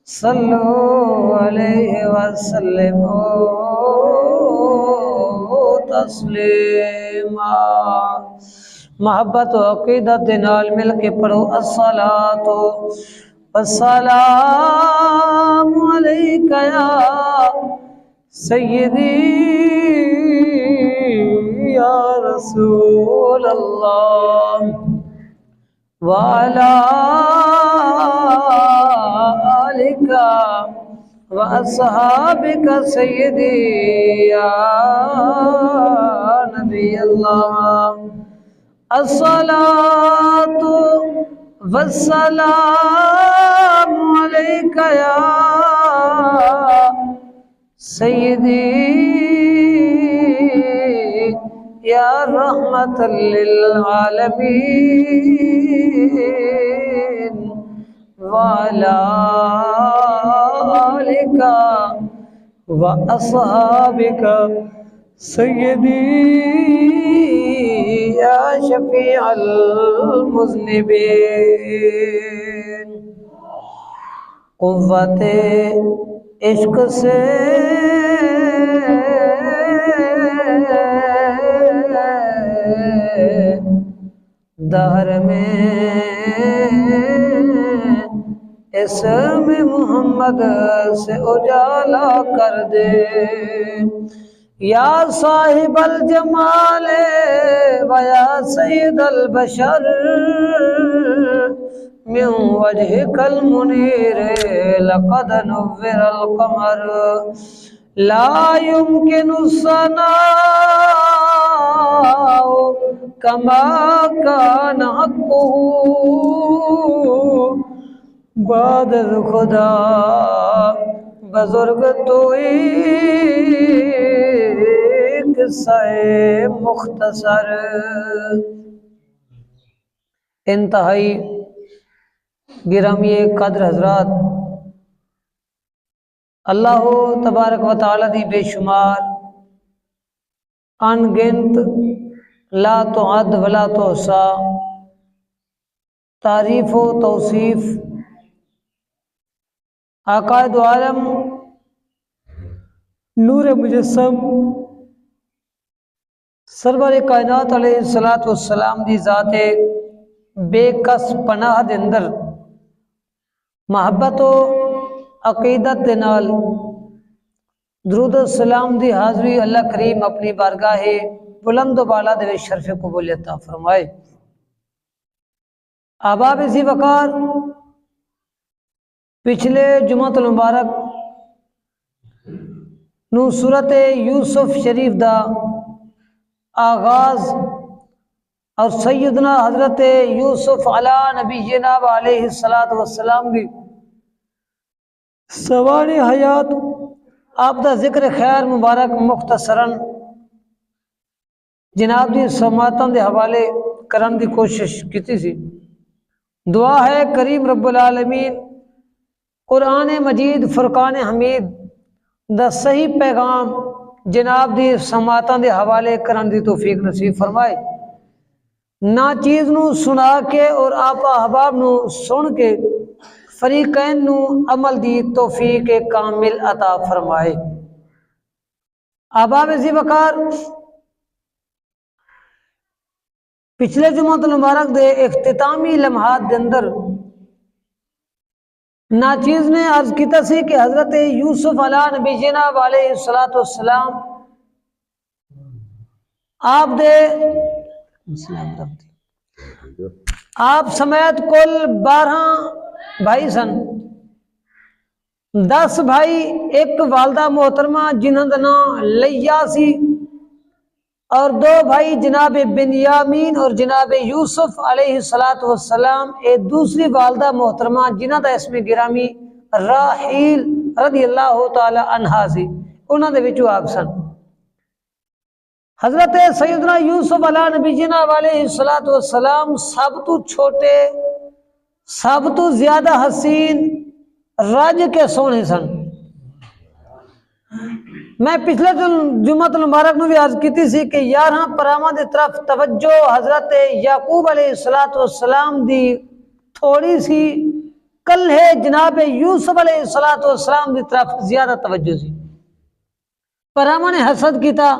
صلو علیہ وسلم تسلیما۔ محبت و عقیدت نال مل کے پڑھو الصلاۃ والسلام علیک یا سیدی یا رسول اللہ وعلی آلک واصحابک سیدی یا نبی اللہ۔ الصلاۃ والسلام علیک یا سیدی یا رحمت للعالمین وعلی آلک واصحابک سیدی یا شفیع المذنبین۔ قوت عشق سے دہر میں اسم محمد سے اجالا کر دے، یا صاحب الجمال و یا سید البشر من وجهك المنیر لقد نور القمر لا يمكن الثناء كما كان حقه بعد خدا بزرگ تو ایک قصہ مختصر۔ انتہائی گرامی قدر حضرات، اللہ تبارک و تعالی دی بے شمار ان گنت لا تعد ولا تحصا تعریف و توصیف آقا دو عالم نور مجسم سرور کائنات علیہ السلام دی ذات بے کس پناہ دے اندر محبت و عقیدت دے نال درود السلام دی حاضری اللہ کریم اپنی بارگاہ بلند و بالا دے شرف قبولیت عطا فرمائے۔ احباب ذی وقار، پچھلے جمعۃ المبارک نو سورت یوسف شریف دا آغاز اور سیدنا حضرت یوسف علی نبینا علیہ السلام دی سوانح حیات آپ دا ذکر خیر مبارک مختصراً جناب دی سماعتاں دے حوالے کرن دی کوشش کیتی سی۔ دعا ہے کریم رب العالمین قرآن مجید فرقان حمید دا صحیح پیغام جناب دی سماعتاں دے حوالے کرن دی توفیق نصیب فرمائے۔ نا چیز نو سنا کے اور آپ احباب نو سن کے فریقین نو عمل دی توفیق کامل عطا فرمائے۔ احباب ذی وقار، پچھلے جمعۃ المبارک دے اختتامی لمحات دے اندر ناچیز نے عرض کیتا سی کہ حضرت یوسف علیہ نبینا علیہ السلام آپ سمیت کل 12 بھائی سن۔ 10 بھائی ایک والدہ محترمہ جنہاں دا نام لیا سی، اور 2 بھائی جناب بنیامین اور جناب یوسف علیہ السلام ایک دوسری والدہ محترمہ جنہاں دا اسم گرامی راحیل رضی اللہ تعالی عنہا سی، انہاں دے وچوں آپ سن۔ حضرت سیدنا یوسف علیہ نبینا علیہ السلام سب تو چھوٹے، سب تو زیادہ حسین، رج کے سونے سن۔ میں پچھلے جمعۃ المبارک میں بھی عرض کی سی کہ 11 پرامہ دی طرف توجہ حضرت یعقوب علیہ السلام دی تھوڑی سی، کل ہے جناب یوسف علیہ السلام دی طرف زیادہ توجہ سی۔ پرامہ نے حسد کیتا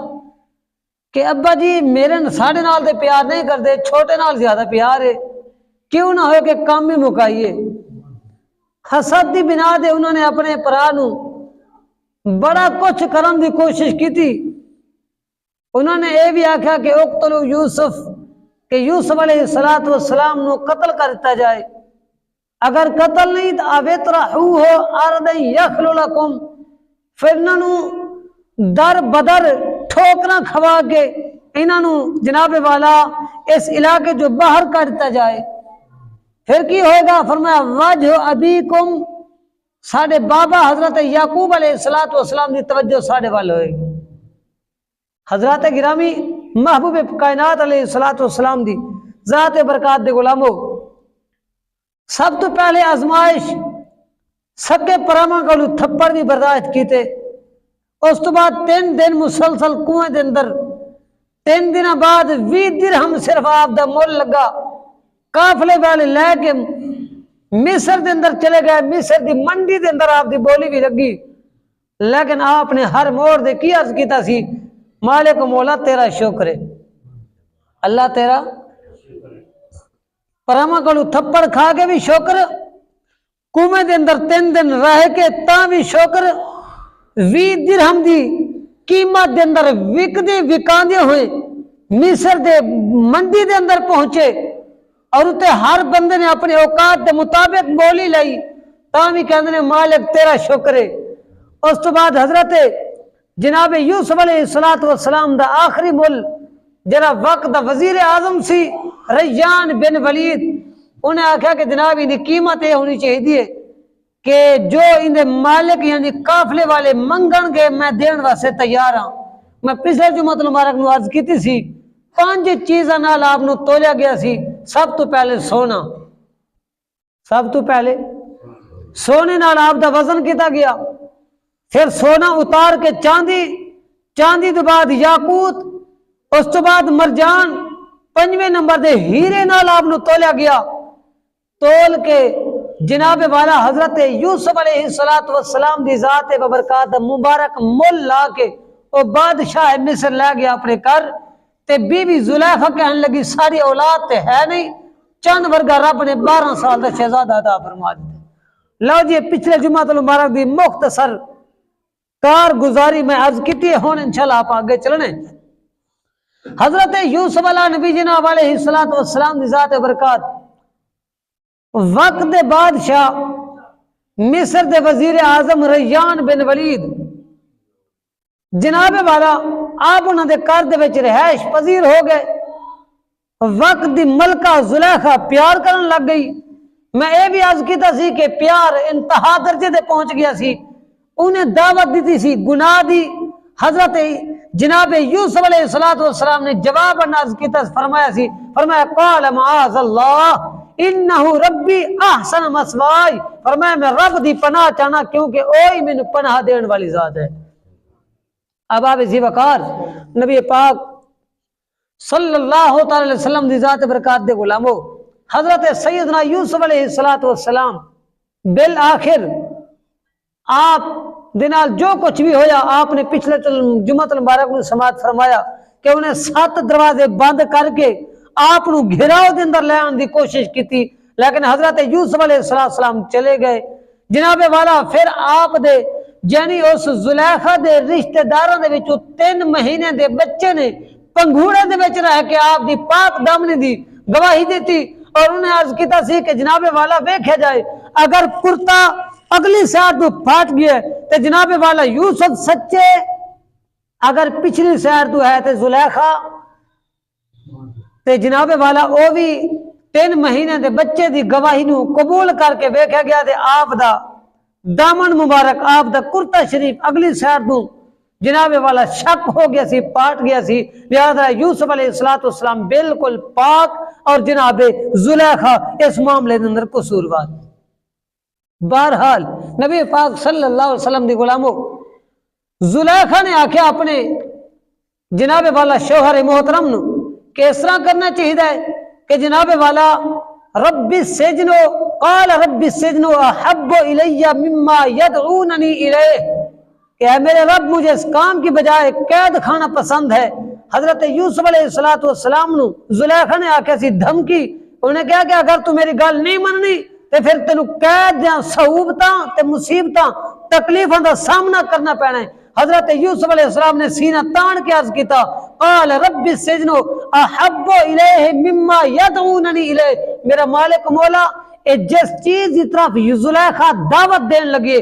کہ ابا جی میرے ساڑھے نال دے پیار نہیں کرتے، چھوٹے نال زیادہ پیار ہے، کیوں نہ ہوئے کہ کام بھی مکائیے۔ حسد دی بنا دے انہوں نے اپنے پرا نو بڑا کچھ کرن دی کوشش کی تھی۔ انہوں نے یہ بھی آکھا کہ اقتلوا یوسف، کہ یوسف علیہ السلام نو قتل کرتا جائے، اگر قتل نہیں تو اوِطرحوہ ارضا یخل لکم، پھر انہوں در بدر ٹھوکنا کھوا کے انہوں جناب والا اس علاقے جو باہر کرتا جائے۔ پھر کی ہوگا؟ فرمایا وجہ ابیکم، ساڑھے بابا حضرت یعقوب علیہ السلام دی توجہ ساڑھے والے ہوئے گی۔ حضرت گرامی محبوب کائنات علیہ السلام دی ذات برکات دے غلامو، سب تو پہلے آزمائش سکے پرامہ کو تھپڑ بھی برداشت کیتے، اس تو بعد 3 دن مسلسل کنویں دے اندر، 3 دن بعد 20 درہم صرف آپ دا مول لگا، قافلے والے لے کے مصر دے اندر چلے گئے، مصر دی منڈی دے اندر آپ دی بولی بھی لگی، لیکن آپ نے ہر موڑ دے کی عرض کیتا سی مالک مولا تیرا شکر ہے، اللہ تیرا پرامہ کو تھپڑ کھا کے بھی شکر، کنویں دے اندر 3 دن رہ کے تاں بھی شکر، 20 درہم دی قیمت دے اندر وکاندے ہوئے مصر دے منڈی دے اندر پہنچے، اور اتے ہر بندے نے اپنے اوقات دے مطابق بولی لائی، تاں بھی کہندے نے مالک تیرا شکر ہے۔ اس تو بعد حضرت جناب یوسف علیہ السلام دا آخری مل جرا وقت دا وزیر اعظم سی ریان بن ولید، انہیں آکھا کہ جناب انہیں قیمت یہ ہونی چاہیے کہ جو اندے مالک یعنی قافلے والے منگن گے میں دین واسے تیار ہاں۔ میں پچھلے جمعہ مبارک نو عرض کیتی سی 5 چیزاں نال آپ نو تولیا گیا سی۔ سب تو پہلے سونا، سب تو پہلے سونے نال آپ دا وزن کیتا گیا، پھر سونا اتار کے چاندی، چاندی تو بعد یاقوت، اس تو بعد مرجان، 5ویں نمبر دے ہیرے نال آپ نو تولیا گیا، تول کے جناب والا حضرت یوسف علیہ السلام دی ذات ببرکات مبارک مل لا کے وہ بادشاہ مصر لے گیا اپنے گھر، تے بی بی زلیخا کہنے لگی ساری اولاد تے ہے نہیں، چند ورگا رب نے 12 سال دا شہزادہ عطا فرما دیا۔ لو جی پچھلے جمعہ المبارک دی مختصر کارگزاری میں عرض کی تھی، ہون انشاءاللہ آپ آگے چلنے۔ حضرت یوسف علیہ نبی جناب علیہ السلام دی ذات برکات وقت دے بادشاہ مصر دے وزیر اعظم ریان بن ولید جناب والا آپ انہوں دے کار دے وچ رہائش پذیر ہو گئے، وقت دی ملکہ زلیخا پیار کرن لگ گئی۔ میں اے بھی عرض کیتا سی کہ پیار انتہا درجے دے پہنچ گیا سی، انہیں دعوت دیتی سی گناہ دی۔ حضرت جناب یوسف علیہ السلام نے جواب عرض کیتا، فرمایا سی، فرمایا قال معاذ اللہ انہو ربی احسن مثوائی، فرمایا میں رب دی پناہ چاہنا کیونکہ اوہی میں پناہ دین والی ذات ہے۔ اب آپ اسی وقار نبی پاک صلی اللہ علیہ وسلم دی ذات برکات دے غلامو، حضرت سیدنا یوسف علیہ السلام بالآخر آپ دنال جو کچھ بھی ہویا، آپ نے پچھلے جمعہ المبارک میں سماعت فرمایا کہ انہیں 7 دروازے بند کر کے آپ نو گھراؤ دے اندر لے آنے دی کوشش کی تھی، لیکن حضرت یوسف علیہ السلام چلے گئے۔ جناب والا پھر آپ دے یعنی اس زلیخا دے رشتہ داراں دے وچوں 3 مہینے دے بچے نے پنگھوڑے دے وچ رہ کے آپ دی پاک دامنی دی گواہی دیتی، اور انہیں عرض کیتا سی کہ جناب والا ویکھیا جائے اگر کرتا اگلی سائڈ تو پھاٹ گیا تے جناب والا یوسف سچے، اگر پچھلی سائڈ تو ہے تے زلیخا تے جناب والا او بھی 3 مہینے دے بچے دی گواہی نو قبول کر کے ویکھیا گیا تے آپ دا دامن مبارک، آپ دا کرتا شریف اگلی سائڈ تو جناب والا شک ہو گیا سی، پاٹ گیا سی، لہذا یوسف علیہ السلام بالکل پاک اور جناب زلیخا اس معاملے کے اندر قصوروار۔ بہرحال نبی پاک صلی اللہ علیہ وسلم دی غلاموں، زلیخا نے آخیا اپنے جناب والا شوہر محترم نو کہ اس طرح کرنا چاہیے کہ جناب والا رب السجن قال رب السجن احب الی مما یدعوننی الیہ کہ اے میرے رب مجھے اس کام کی بجائے قید کھانا پسند ہے۔ حضرت یوسف علیہ السلام نو زلیخا نے آخیا سی دھمکی، انہیں کہا کہ اگر تو میری گل نہیں مننی تے پھر تینوں قید دیاں صعوبتاں تے مصیبتاں تکلیفاں دا سامنا کرنا پینا ہے۔ حضرت یوسف علیہ السلام نے سینہ تان کے عرض کیتا قال رب السجن احب الیہ مما یدعوننی الیہ، میرا مالک مولا اے جس چیز کی طرف زلیخا دعوت دین لگی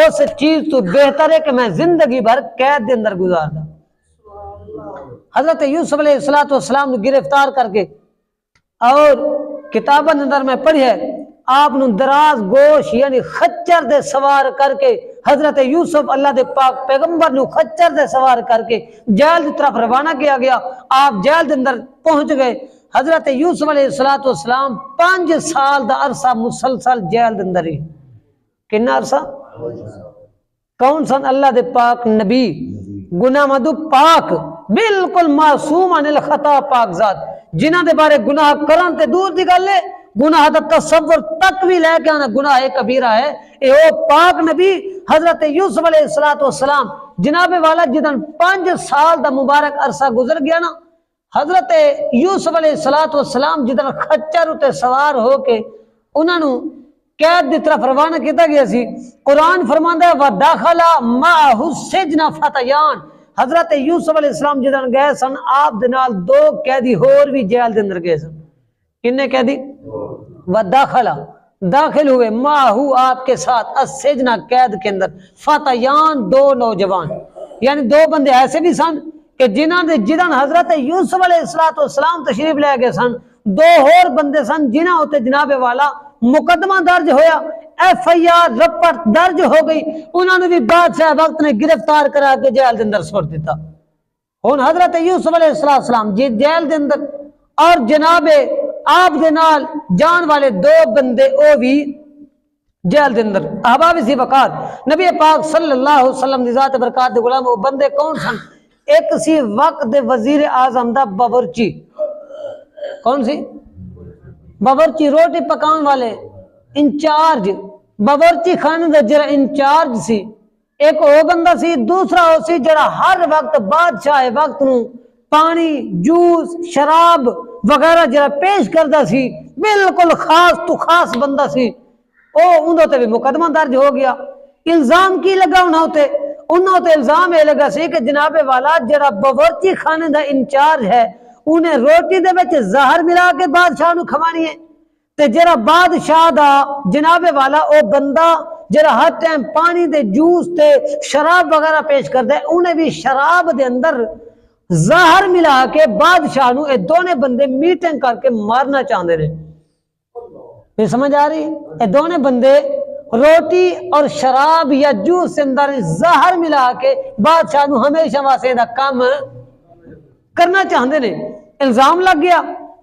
اس چیز تو بہتر ہے کہ میں زندگی بھر قید دے اندر گزار دا۔ حضرت یوسف علیہ السلام نے گرفتار کر کے اور کتابن اندر میں پڑھی ہے آپ نے دراز گوش یعنی خچر دے سوار کر کے حضرت یوسف اللہ دے پاک پیغمبر نو خچر دے سوار کر کے جیل دی طرف روانہ کیا گیا۔ آپ جیل دے اندر پہنچ گئے۔ حضرت یوسف علیہ السلام 5 سال دا عرصہ مسلسل جیل دے اندر ہی۔ کتنا عرصہ؟ کون سن؟ اللہ دے پاک نبی گناہ مدو پاک بالکل معصوم عن الخطا پاک ذات جنہ دے بارے گناہ کرن تے دور دی گل ہے، گناہ دا تصور تک بھی لے کے آنا گناہ کبیرہ ہے۔ اے او پاک نبی حضرت یوسف علیہ السلام جناب والا جدن 5 سال دا مبارک عرصہ گزر گیا نا، حضرت یوسف علیہ السلام جدن خچر اتے سوار ہو کے انہوں نے قید دی طرف روانہ کیتا گیا سی۔ قرآن فرماندا ہے وَدَخَلَ مَعَهُ السِّجْنَ فَتَيَانِ، حضرت یوسف علیہ السلام جدن گئے سن آپ دے نال 2 قیدی اور بھی جیل دے اندر گئے سن۔ کنے قیدی؟ وَدَخَلَ داخل ہوئے مَعَهُ آپ کے ساتھ السِّجْنَ قید کے اندر فَتَيَانِ 2 نوجوان، یعنی 2 بندے ایسے بھی سن کہ جدن حضرت یوسف علیہ السلام تشریف لے گئے سن، 2 اور بندے سن جنہاں ہوتے جناب والا مقدمہ درج ہویا، FIR رپورٹ درج ہو گئی، انہوں نے بھی بادشاہ وقت نے گرفتار کرا کے جیل دے اندر سوٹ دیتا۔ ہن حضرت یوسف علیہ السلام جی جیل دے اندر اور جناب آپ دے نال جان والے 2 بندے او بھی جیل دے اندر۔ احباب سی وقار نبی پاک صلی اللہ علیہ وسلم دی ذات برکات دے غلام وہ بندے کون سن؟ ایک سی وقت دے وزیر اعظم دا باورچی، کون سی؟ باورچی روٹی پکان والے انچارج، باورچی خانے دا جڑا انچارج سی، ایک او بندہ سی، دوسرا او سی جڑا ہر وقت بادشاہ وقت نو پانی جوس شراب وغیرہ جڑا پیش کردا سی، بالکل خاص تو خاص بندہ سی۔ او اندوں تے بھی مقدمہ درج ہو گیا۔ الزام کی لگا انہوں تے الزام یہ لگا سی کہ جناب والا جڑا باورچی خانے دا انچارج ہے انہیں روٹی دے وچ زہر ملا کے بادشاہ نو کھوانی ہے، تے جڑا بادشاہ دا جناب والا او بندہ جڑا ہر ٹائم پانی دے جوس تے شراب وغیرہ پیش کردا ہے انہیں بھی شراب دے اندر زہر ملا کے بادشاہ نو اے دونے بندے میٹنگ کر کے مارنا چاہندے نے۔ یہ سمجھ آ رہی؟ اے دونے بندے روٹی اور شراب یا جوس کے اندر زہر ملا کے بادشاہ نو ہمیشہ واسطے دا کام کرنا چاہندے نے۔ الزام لگ گیا،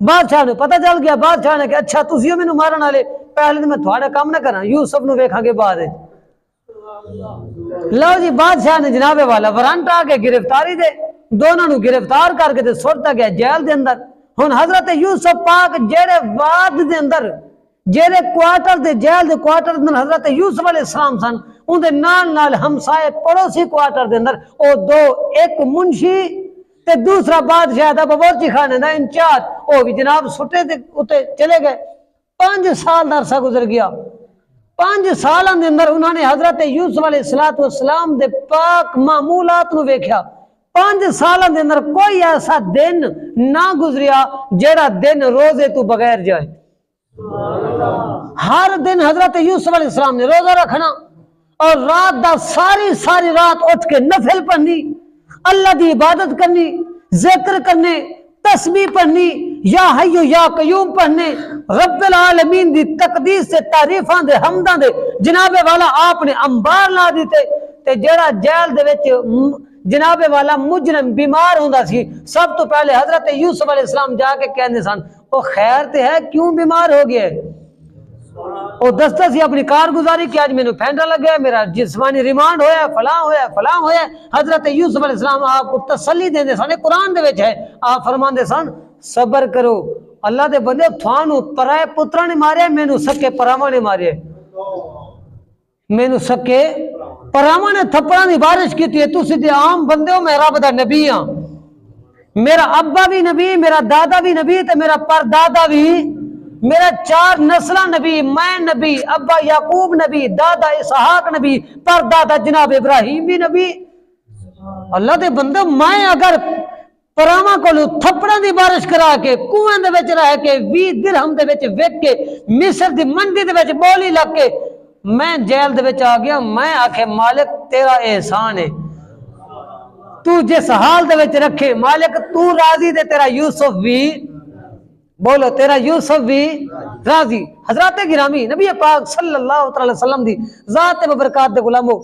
بادشاہ نو پتہ چل گیا، بادشاہ نے کہ اچھا تسیو مینوں مارن والے، پہلے میں تھوڑا کام نہ کراں، یوسف نو ویکھاں گے بعد۔ لو جی بادشاہ نے جناب والا وارنٹ آ کے گرفتاری دے دونوں نو گرفتار کر کے تے سٹتا گیا جیل دے اندر۔ ہن حضرت یوسف پاک جڑے واد دے اندر جڑے کوارٹر دے جیل دے کوارٹر دے حضرت یوسف علیہ السلام سن، ان دے نال ہمسائے پڑوسی کوارٹر دے اندر او 2، ایک منشی تے دوسرا بادشاہ دا باورچی خانے دا انچارج، او بھی جناب سٹے تے اتے چلے گئے۔ 5 سال دا عرصہ گزر گیا۔ 5 سالاں دے اندر انہوں نے حضرت یوسف علیہ السلام دے پاک معمولات نو ویکھیا۔ 5 سالاں دے اندر کوئی ایسا دن نہ گزریا جیڑا دن روزے تو بغیر جائے۔ ہر دن حضرت یوسف علیہ السلام نے روزہ رکھنا اور رات دا ساری رات اٹھ کے نفل پڑھنی، اللہ دی عبادت کرنی، ذکر کرنے، تسبیح پڑھنی، یا حیو یا قیوم پڑھنے، رب العالمین دی تقدیس سے تعریفاں دے حمداں دے جناب والا آپ نے انبار لا دیتے۔ تے جڑا جیل دے وچ جناب والا مجرم بیمار ہوندا سی، سب تو پہلے حضرت یوسف علیہ السلام جا کے کہندے سن او خیر تے ہے کیوں بیمار ہو گیا ہے؟ وہ دستا سی اپنی کارگزاری کہ آج مینوں پھینڈا لگ گیا، میرا جسمانی ریمانڈ ہویا، فلاں ہویا۔ حضرت یوسف علیہ السلام آپ کو تسلی دے دے سانے قرآن دے وچ ہے، آپ فرمان دے سن صبر کرو، اللہ دے بندے تھانو پرائے پترا نے مارے، مینوں سکے پراواں نے مارے، مینوں سکے پراواں نے تھپڑاں دی بارش کیتی ہے۔ تسی تے عام بندے ہو، میں رب دا نبی ہاں، میرا ابا بھی نبی، میرا دادا بھی نبی تے میرا پردادا بھی، میرا 4 نسلہ نبی، میں نبی، ابا یعقوب نبی، دادا اسحاق نبی، پردادا جناب ابراہیم بھی نبی۔ اللہ دے بندے میں اگر پراواں کولو تھپڑاں دی بارش کرا کے کنویں دے وچ رہ کے 20 درہم دے وچ وک کے مصر دی منڈی دے وچ بولی لگ کے میں جیل دے وچ آ گیا، میں آکھے مالک تیرا احسان ہے، تو جس حال دے وچ رکھے مالک تو راضی دے، تیرا یوسف بھی، بولو تیرا یوسف بھی راضی۔ حضرات گرامی نبی پاک صلی اللہ علیہ وسلم دی ذات مبارکات دے غلامو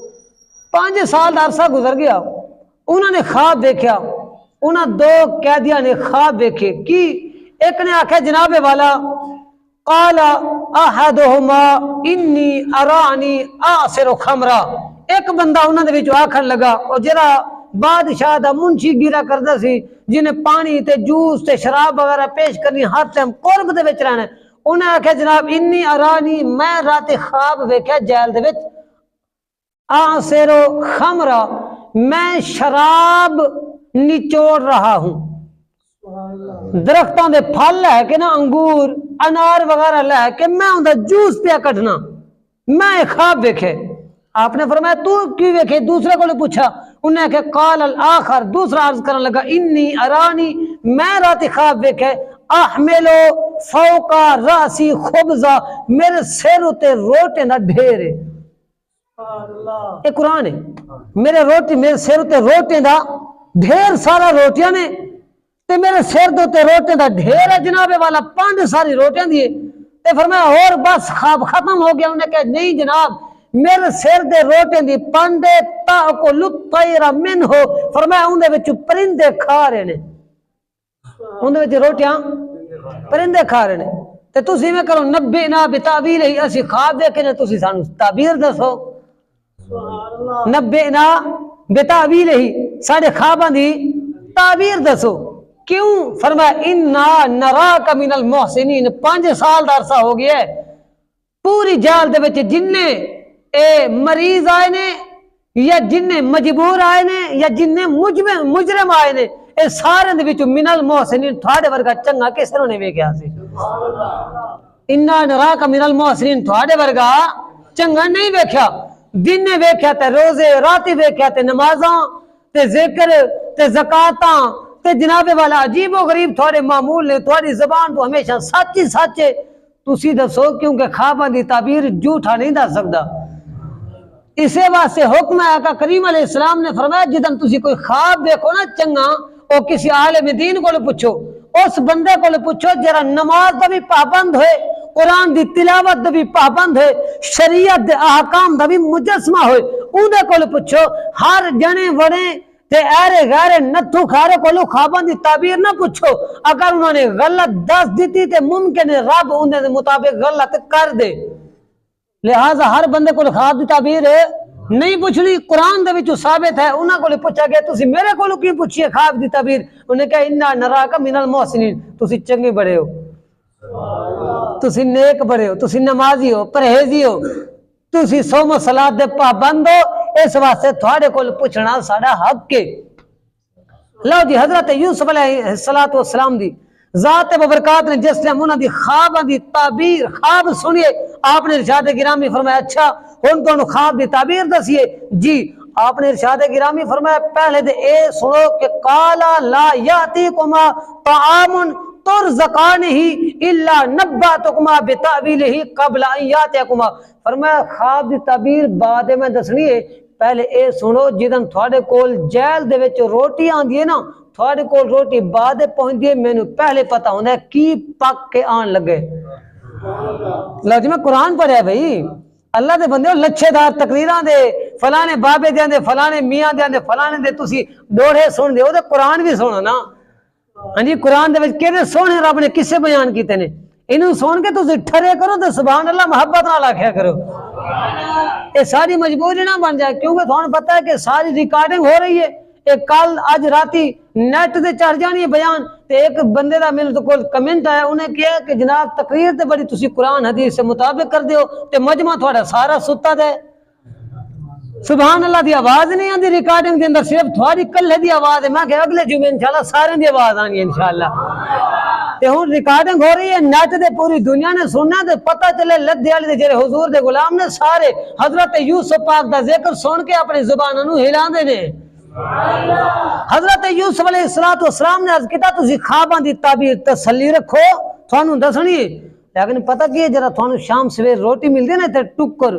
5 سال دا عرصہ گزر گیا، انہوں نے خواب دیکھا، انہاں 2 قیدیاں نے خواب دیکھے کی، ایک نے آکھا جناب والا قال احدہما انی ارانی آصر خمرہ، ایک بندہ انہوں نے وچ آکھن لگا، اور جرا بادشاہ دا منشی گیرا کردا سی جنہیں پانی تے جوس تے شراب وغیرہ پیش کرنی ہر ٹائم قرب دے وچ رہنا، انہیں آکھا جناب انی ارانی میں رات خواب ویکھیا جیل دے وچ آصر خمرہ، میں شراب نچوڑ رہا ہوں، درختوں دے پھل ہے کہ نا انگور انار وغیرہ لے کے میں ان دا جوس پیا کٹنا، میں خواب ویکھے۔ آپ نے فرمایا تو کیوں ویکھے؟ دوسرے کو نے پوچھا، انہیں کہ قال الاخر، دوسرا عرض کرنے لگا انی ارانی میں رات خواب ویکھے احملو فوق راسی خبزہ، میرے سر اتے روٹے دا ڈھیر ہے، یہ قرآن ہے، میرے سر اتے روٹے دا ڈھیر سارا روٹیاں نے تے میرے سر دوتے روٹے دا ڈھیر ہے جناب والا، 5 ساری روٹیاں دیے تے فرمایا اور بس خواب ختم ہو گیا؟ انہیں کہا نہیں جناب میرے سر دے روٹے دی پاندے تاکل الطیر من ہو، فرمایا اندھے وچ پرندے کھا رہے نے، اندھے وچ روٹیاں پرندے کھا رہے نے، تے تسی میں کرو نبئنا بتعبیر ہی، اسی خواب دیکھے نے تسی سانو تعبیر دسو، نبئنا بتعبیر ہی ساڑھے خواباں دی تعبیر دسو، کیوں؟ فرمایا انا نراک من المحسنین، 5 سال دا عرصہ ہو گیا ہے، پوری جیل دے وچ جننے اے مریض آئے نے یا جننے مجبور آئے نے یا جننے مجرم آئے نے، اے سارے دے وچ من المحسنین تھوڑے ورگا چنگا کس طرح نے ویکھیا سی؟ انا نراک من المحسنین تھوڑے ورگا چنگا نہیں ویکھیا، دن نے ویکھیا تے روزے، راتی ویکھیا تے نمازاں تے ذکر تے زکاتاں تے جناب والا عجیب و غریب تھوڑے معمول نے، تھوڑی زبان تو ہمیشہ سچ ہی سچ ہے، تسی دسو کیونکہ خواباں دی تعبیر جھوٹا نہیں دس سکدا، اسے واسطے حکم ہے آقا کریم علیہ السلام نے فرمایا جدن تسی کوئی خواب دیکھو نا چنگا، او کسی عالم دین کو پوچھو، اس بندے کو پوچھو جرا نماز دا بھی پابند ہوئے، قرآن دی تلاوت دا بھی پابند ہوئے، شریعت دے احکام دا بھی مجسمہ ہوئے، اندے کو پوچھو، ہر جنے وڑے تے ایرے غیرے نتھو کھارے کو خواباں دی تعبیر نہ پوچھو، اگر انہوں نے غلط دس دیتی تے ممکن ہے رب اندے دے مطابق غلط کر دے، لہذا ہر بندے کو خواب دی تعبیر نہیں پوچھنی، قرآن دے وچ ثابت ہے، انہاں کو پوچھا گیا تسی میرے کو کیوں پوچھیے خواب دی تعبیر؟ انہوں نے کہا انا نراک من المحسنین، تسی چنگے بڑے ہو، تسی نیک بڑے ہو، تسی نمازی ہو، پرہیزی ہو، تسی صوم و صلاۃ دے پابند ہو، اس واسطے تھوڑے کو پوچھنا ساڈا حق ہے۔ لو جی حضرت یوسف علیہ السلام دی ذات مبارکات نے جس نے انہاں دی خواباں دی تعبیر خواب سنیے، آپ نے ارشاد گرامی فرمایا اچھا ہن تانوں خواب دی تعبیر دسیے؟ جی، آپ نے ارشاد گرامی فرمایا پہلے دے اے سنو کہ قالا لا یاتیکما طعام ترزقانہ الا نباتکما بتاویلہ قبل ان یاتیکما، فرمایا خواب دی تعبیر بعد میں دسنی ہے، پہلے اے سنو جدن تھوڑے کول جیل دے وچ روٹی آندی ہے نا، تھوڑے کول روٹی بعد پہنچ دی ہے، مینوں پہلے پتہ ہوندا ہے کی پک کے آن لگے۔ لو جی میں قرآن پڑھیا بھائی، اللہ دے بندے لچھے دار تقریراں دے فلانے بابے دیاں دے فلانے میاں دیاں دے فلانے دے تسی ڈوڑے سن دے، او تے قرآن بھی سنو نا، ہاں جی قرآن دے وچ کیڑے سونے رب نے کسے بیان کیتے نے، انہوں سن کے تسی ٹھرے کرو تو سبحان اللہ محبت نال آکھیا کرو. یہ ساری مجبوری نہ بن جائے کیونکہ تھانوں پتہ ہے کہ ساری ریکارڈنگ ہو رہی ہے. کل اج راتی نیٹ تے چڑھ جانی ہے بیان تے ایک بندے دا میرے کول کمنٹ آیا انہیں کہا کہ جناب تقریر تے بڑی تسی قرآن حدیث سے مطابق کر دیو تے مجمع تھوڑا سارا ستا دے. سبحان اللہ دی آواز نہیں آندی ریکارڈنگ دے اندر صرف تھوڑی کلے دی آواز ہے. میں کہ اگلے جمعے انشاءاللہ سارے دی آواز آنی ہے انشاءاللہ. تے ہن ریکارڈنگ ہو رہی ہے نیٹ تے پوری دنیا نے سننا تے پتہ چلے لدھے والے دے جڑے حضور دے غلام نے سارے حضرت یوسف پاک دا ذکر سن کے اپنی زباناں نوں ہلاندے نے. حضرت یوسف علیہ السلام نے عرض کیتا تسی خواباں دی تعبیر تسلی رکھو تھانوں دسنی ہے. لیکن پتہ کی ہے جڑا تھانوں شام سویر روٹی ملدی نا تے ٹکر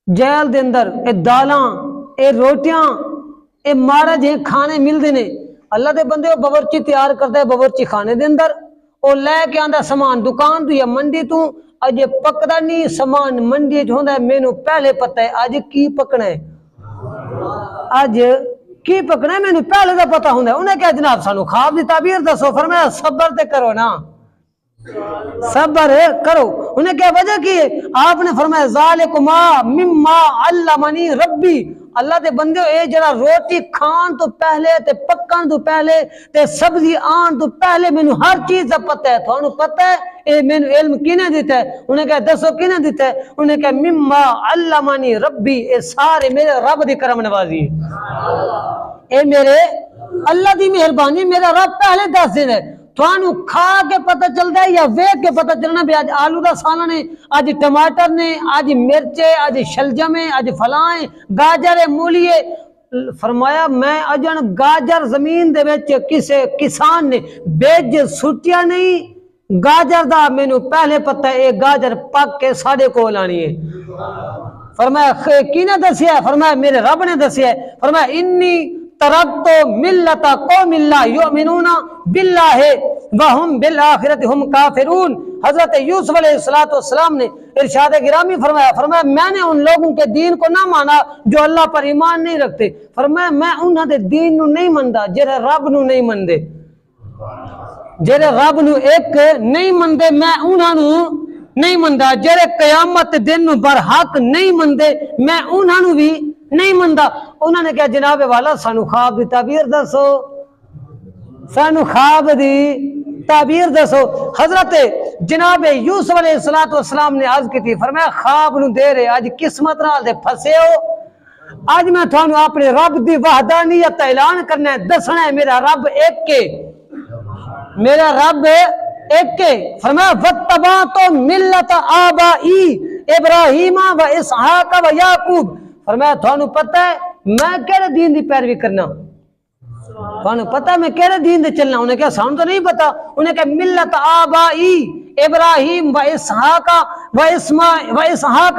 جیل دے اندر اے دالاں اے روٹیاں اے مارا جے کھانے ملدے نے. اللہ دے بندے وہ باورچی تیار کردا ہے باورچی خانے دے اندر او لے کے آندا سامان دکان تو یا منڈی تو اج پکدا نہیں سامان منڈی وچ ہوندا ہے. مینوں پہلے پتہ ہے اج کی پکنا ہے اج کی پکنا ہے مینوں پہلے دا پتہ ہوندا ہے. انہیں کہا جناب سانو خواب دی تعبیر دسو. فرمایا صبر تے کرو نا صبر کرو. انہیں کیا وجہ کی ہے آپ نے فرمایا ذالکما مما علمنی ربی. اللہ دے بندے اے جڑا روٹی کھان تو پہلے تے پکن تو پہلے تے سبزی آن تو پہلے مینوں ہر چیز دا پتہ ہے. تھانوں پتہ ہے اے مینوں علم کینے دیتا ہے؟ انہیں کہا دسو کینے دیتا ہے؟ انہیں کہا مما علمنی ربی. اے سارے میرے رب دی کرم نوازی ہے. اے میرے اللہ دی مہربانی میرا رب پہلے دس دے. تھانوں کھا کے پتہ چلتا ہے یا ویکھ کے پتہ چلنا بھی اج آلو دا سالن ہے اج ٹماٹر نے اج مرچے اج شلجم ہے اج فلاں گاجر ہے مولی ہے. فرمایا میں اجن گاجر زمین دے وچ کسے کسان نے بیج سٹیا نہیں گاجر دا مینوں پہلے پتہ ہے اے گاجر پک کے ساڈے کول آنی ہے. فرمایا کینے دسیا؟ فرمایا میرے رب نے دسیا. فرمایا انی ترکت ملت قوم لا یؤمنون باللہ وہم بالآخرۃ ہم کافرون. حضرت یوسف علیہ السلام نے ارشاد گرامی فرمایا میں نے ان لوگوں کے دین کو نہ مانا جو اللہ پر ایمان نہیں رکھتے. فرمایا میں انہاں دے دین نو نہیں مندا جڑے رب نو نہیں مندے. جڑے رب نو ایک نہیں مندے میں انہاں نو نہیں مندا. جڑے قیامت دن نو برحق نہیں مندے میں انہاں نو بھی نہیں مندا. انہوں نے کہا جناب والا سانو خواب دی تعبیر دسو سانو خواب دی تعبیر دسو. حضرت جناب یوسف علیہ السلام نے عرض کی تھی. فرمایا خواب نو دے رہے اج قسمت نال دے پھسے ہو. اج میں تھانو اپنے رب دی وحدانیت اعلان کرنا ہے دسنا ہے میرا رب ایک کے میرا رب ایک کے. فرمایا واتبعت ملت آبائی ابراہیم و اسحاق و یعقوب. فرمایا تھانو پتہ ہے میں کیڑے دین دی پیروی کرنا تھانو پتہ ہے میں کیڑے دین دے چلنا. انہیں کہا سانو تو نہیں پتا. انہیں کہا ملت آبائی ابراہیم و اسحاق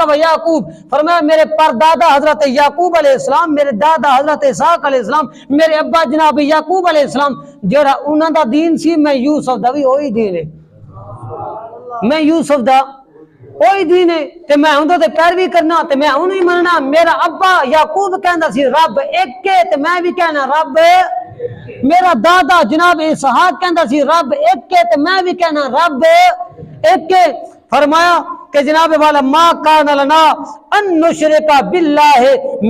و یعقوب. فرمایا میرے پردادا حضرت یعقوب علیہ السلام میرے دادا حضرت اسحاق علیہ السلام میرے ابا جناب یعقوب علیہ السلام جڑا انہاں دا دین سی میں یوسف دا بھی وہی دین ہے. میں یوسف دا وہی دین ہے تے میں اندر تے پیروی کرنا تے میں انہی مننا. میرا ابا یعقوب کہندا سی رب ایک کے تے میں بھی کہنا رب. میرا دادا جناب اسحاق کہندا سی رب ایک کے تے میں بھی کہنا رب ایک کے. فرمایا کہ جناب والا ما کان لنا ان نشرک باللہ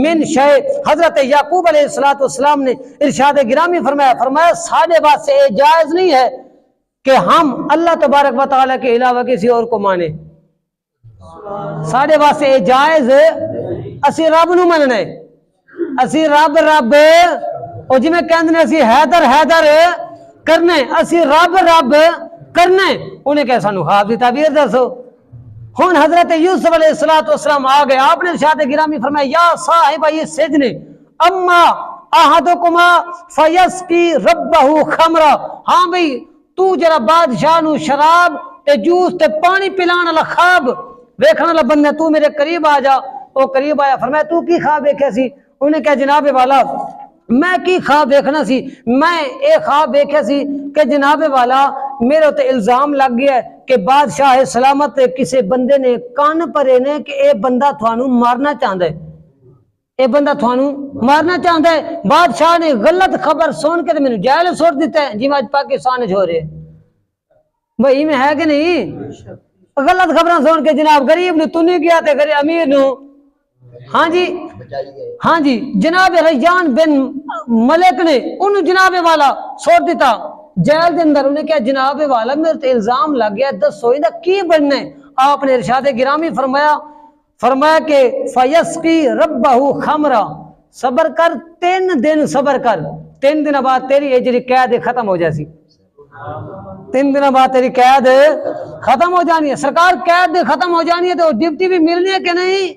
من شیء. حضرت یعقوب علیہ السلام نے ارشاد گرامی فرمایا ساڈے واسطے یہ جائز نہیں ہے کہ ہم اللہ تبارک و تعالی کے علاوہ کسی اور کو مانے. ساڈے واسطے یہ جائز اسی رب نو مننے اسی رب او جی میں کہندے اسی حیدر کرنے اسی رب کرنے. انہیں کہ سانو خواب دی تعبیر دسو. ہن حضرت یوسف علیہ السلام آ گئے. آپ نے ارشاد گرامی فرمایا یا صاحب یہ سجن اما احدکما فیسقی ربہ خمرا. ہاں بھئی تو جرا بادشاہ نو شراب تے جوس تے پانی پلان والا خواب ویکھن والا بندہ تو میرے قریب آ جا. وہ قریب آیا. فرمایا تو کی خواب ویکھیا سی؟ انہیں کہا جناب والا میں کی خواب دیکھنا سی میں اے خواب دیکھا سی کہ جناب والا میرے تے الزام لگ گیا ہے کہ بادشاہ سلامت کسی بندے نے کان پرے نے کہ اے بندہ تھانوں مارنا چاہتا ہے اے بندہ تھانوں مارنا چاہتا ہے. بادشاہ نے غلط خبر سن کے میرے جیل سٹ دیتا ہے جی آج پاکستان ہو رہے وہی میں ہے کہ نہیں؟ غلط خبریں سن کے جناب غریب نے تو نہیں کیا تے غریب امیر نو ہاں جی جناب ریان بن ملک نے انہوں جناب والا چھوڑ دیتا جیل دے اندر. انہیں کیا جناب والا میرے تے الزام لگ گیا دسو یہ کی بننا ہے؟ آپ نے ارشاد گرامی فرمایا کہ فیسقی ربہ خمرہ، صبر کر 3 دن صبر کر، 3 دن بعد تیری اجری قید ختم ہو جاسی. 3 دن بعد تیری قید ختم ہو جانی ہے. سرکار قید ختم ہو جانی ہے تو ڈیوٹی بھی ملنی ہے کہ نہیں؟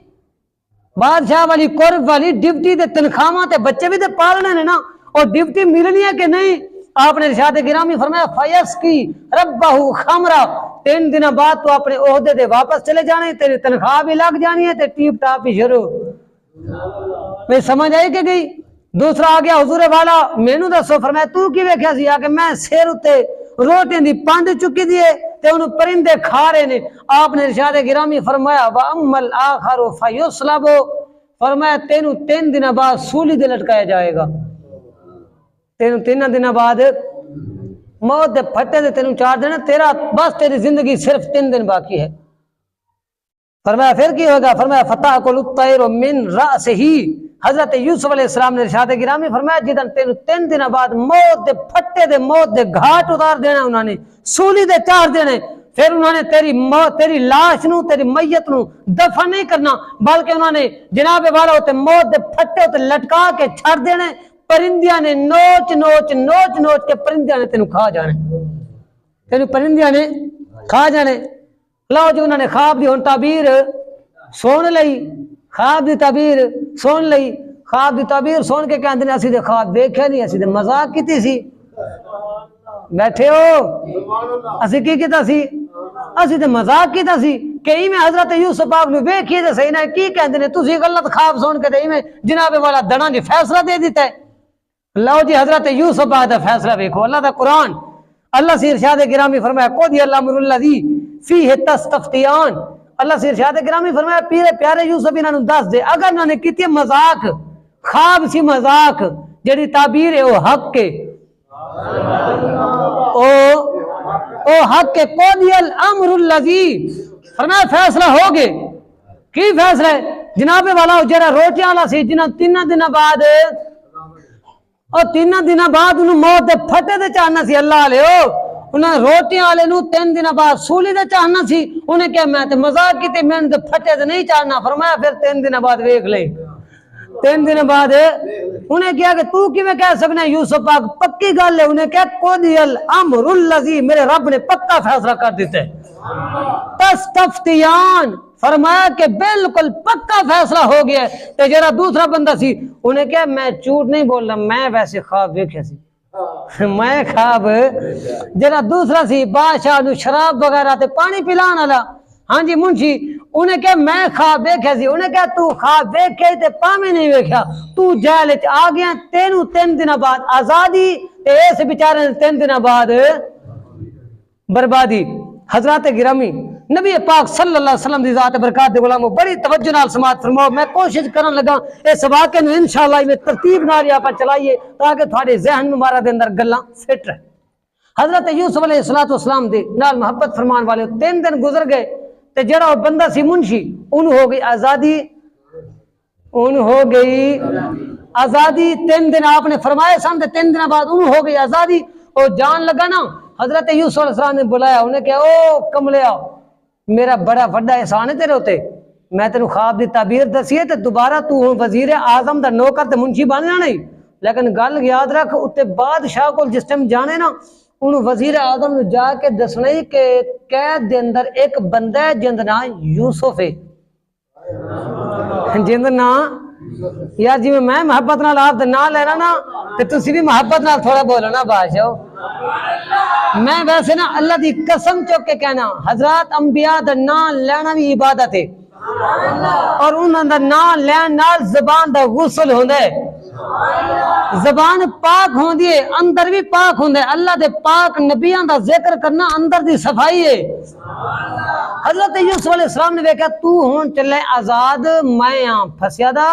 بادشاہ والی قرب والی ڈیوٹی دے تنخواہ تے بچے بھی تے پالنے نے نا، اور ڈیوٹی ملنی ہے کہ نہیں؟ آپ نے ارشاد گرامی فرمایا فیسقی ربہ خمرہ، 3 دن بعد تو اپنے عہدے دے واپس چلے جانے، تیری تنخواہ بھی لگ جانی ہے تے ٹیپ ٹاپ بھی شروع. میں سمجھ آئی کہ گئی؟ دوسرا آ گیا حضور والا مینو دسو. فرمایا تو کی ویکھیا سی؟ کہ میں سیر اتے روٹیاں دی پانڈ چکی دیے تے انہوں پرندے کھا رہے نے. آپ نے ارشاد گرامی فرمایا وَأَمَّا الْآخَرُ فَيُصْلَبُ، فرمایا تینوں 3 دن بعد سولی دے لٹکایا جائے گا. تینوں 3 دن بعد موت دے پھٹے دے تینوں 4 دن، تیرا بس تیری زندگی صرف 3 دن باقی ہے. فرمایا پھر کی ہوگا؟ فرمایا فَتَأْكُلُ الطَّيْرُ مِنْ رَأْسِهِ. حضرت یوسف علیہ السلام نے ارشاد گرامی فرمایا جدن تینوں 3 دن بعد موت دے پھٹے دے موت دے گھاٹ اتار دینا، انہوں نے سولی دے چار دینے، پھر انہوں نے تیری لاش نو تیری میت نو دفن نہیں کرنا، بلکہ انہوں نے جناب والا ہوتے موت دے پھٹے ہوتے لٹکا کے چھڑ دینے. پرندیاں نے نوچ نوچ کے پرندیاں نے تینوں کھا جانے، تینوں پرندیاں نے کھا جانے. لو جو انہوں نے خواب دی ہن تعبیر سن لئی، خواب دی تعبیر سن لئی. خواب دی تعبیر سن کے کہندے نے اسی دے خواب دیکھے نہیں، اسی دے مذاق کیتی سی. بیٹھے ہو اسی کی کیتا سی؟ اسی تے مذاق کیتا سی کہ میں حضرت یوسف پاک نو ویکھیے تے صحیح نہ کی کہندے نے تسی غلط خواب سن کے تے میں جناب والا دڑاں دی فیصلہ دے دیتا ہے. لو جی حضرت یوسف پاک دا فیصلہ دیکھو. اللہ دا قرآن اللہ سے ارشاد گرامی فرمایا قضی الامر الذی فیہ تستفتیان. اللہ سے ارشاد گرامی فرمایا پیرے پیارے یوسف انہاں نوں دس دے اگر انہاں نے کیتی مذاق، خواب سی مذاق، جڑی تعبیر ہے وہ حق کے او حق کے. قضی الامر الذی فرمایا فیصلہ ہو گئے. کی فیصلہ ہے؟ جناب والا جڑا روٹیاں والا سی جنہاں 3 دن بعد اور 3 دن بعد انہوں موت دے پھٹے دے چاہنا سی. اللہ لے انہوں روٹیاں والے نو 3 دن بعد سولی دے چاہنا سی. انہیں کہا میں تے مذاق کیتے میں نے پھٹے دے نہیں چاہنا. فرمایا پھر 3 دن بعد ویکھ لے. 3 دن بعد انہیں کہا کہ تو کی میں کہہ سکنا یوسف پاک پکی گل ہے. انہیں کہا قضی الامر الذی میرے رب نے پکا فیصلہ کر دیتا ہے. تستفتیان فرمایا کہ بالکل پکا فیصلہ ہو گیا ہے. تو جرا دوسرا بندہ سی انہیں کہا میں جھوٹ نہیں بول رہا، میں ویسے خواب ویکھیا سی. میں خواب جرا دوسرا سی بادشاہ نو شراب وغیرہ تے پانی پلان والا، ہاں جی منشی، انہیں کہا میں خواب ویکھیا سی. انہیں کہا تو خواب ویکھے تے پاویں نہیں ویکھیا، تو جیل وچ آ گیا. تینوں 3 دن بعد آزادی تے اس بیچارے نے 3 دن بعد بربادی. حضرات گرامی نبی پاک صلی اللہ علیہ وسلم دی ذات برکات دے غلاموں بڑی توجہ نال سماعت فرماؤ. میں کوشش کرن لگا اس واقعے نو انشاءاللہ میں ترتیب نال آپ چلائیے تاکہ تھوڑے ذہن مبارک دے اندر گلاں فٹ رہے. حضرت یوسف علیہ السلام دے نال محبت فرمان والے 3 دن گزر گئے تے جڑا بندہ سی منشی انہوں ہو گئی آزادی. انہوں ہو گئی آزادی. 3 دن آپ نے فرمائے سن تے 3 دن بعد انہوں ہو گئی آزادی. اور جان لگا نا حضرت یوسف علیہ السلام نے بلایا. انہیں کہا او کملیا میرا بڑا بڑا احسان ہے تیرے ہوتے، میں تینوں خواب دی تعبیر دسی ہے تے دوبارہ تو وزیر اعظم دا نوکر تے منشی بننا نہیں، لیکن گل یاد رکھ اتنے بادشاہ کو جس ٹائم جانے نا انہوں وزیر اعظم نے جا کے دسنا ہی کہ قید دے اندر ایک بندہ ہے جند نا یوسف ہے. جند نا یار جی میں محبت نال آپ دا نام لینا نا تے تسی بھی محبت نال تھوڑا بولو نا بادشاہ. میں ویسے نا اللہ دی قسم چوک کے کہنا حضرات انبیاء دا نام لینا بھی عبادت ہے، اور انہاں دا نام لین نال زبان دا غسل ہوندا ہے. زبان پاک ہوندی ہے، اندر بھی پاک ہوندا ہے. اللہ دے پاک نبیاں دا ذکر کرنا اندر دی صفائی ہے. حضرت یوسف علیہ السلام نے کہا تو ہون چلے آزاد، میں ہاں پھسیا دا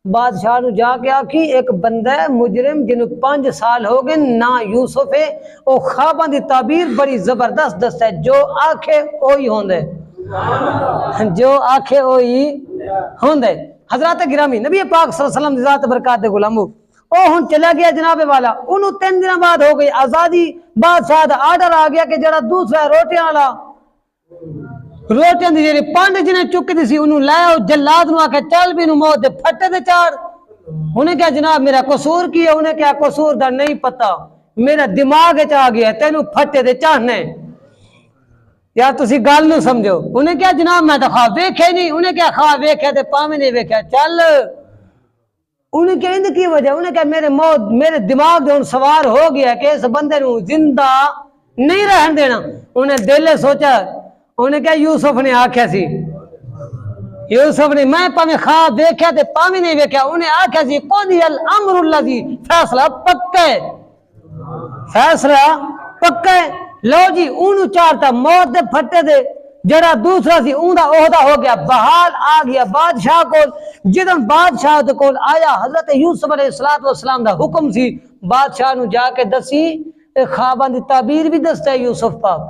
بادشاہ نو جا کے آکھی ایک بندہ ہے مجرم جنہوں 5 سال ہو گئے نا یوسف ہے، او خواباں دی تعبیر بڑی زبردست دست ہے، جو آکھے اوہی ہوندے، جو آکھے اوہی ہوندے۔ حضرات گرامی نبی پاک صلی اللہ علیہ وسلم ذات برکات دے غلامو، او ہن چلا گیا جناب والا، انہوں 3 دن بعد ہو گئی آزادی، بادشاہ دا آرڈر آ گیا کہ جڑا دوسرا روٹیاں والا روٹیاں دی جڑی پانڈ جنہیں چکی دی سی انہوں لایا جلاد نو آکے چل بھی نو موت دے پھٹے دے چاڑ۔ انہیں کہا جناب میرا قصور کیا؟ انہیں کہا قصور دا نہیں پتا، میرا دماغ چاہ گیا تینوں پھٹے دے چاہنے یا تسی گال نو سمجھو۔ انہیں کہا جناب میں تو خواب ویکھے نہیں، انہیں کہا خواب ویکھے تے پاویں نہیں ویکھے چل۔ انہیں کہا اند کی وجہ؟ انہیں کہا میرے دماغ دے ان سوار ہو گیا کہ اس بندے نو زندہ نہیں رہن دینا۔ انہیں دل سوچا، انہیں کہا یوسف نے آکھیا سی، یوسف نے میں پاویں خواب ویکھیا تے پاویں نہیں ویکھیا، انہیں آکھیا سی قضی الامر الذی، فیصلہ پکا ہے، فیصلہ پکا ہے۔ لو جی انہوں چارتا موت دے پھٹے دے، جڑا دوسرا سی اون دا عہدہ ہو گیا بحال، آ گیا بادشاہ کول۔ جدن بادشاہ دے کول آیا حضرت یوسف علیہ السلام دا حکم سی، بادشاہ نو جا کے دسی خواباں دی تعبیر بھی دستا ہے یوسف پاک۔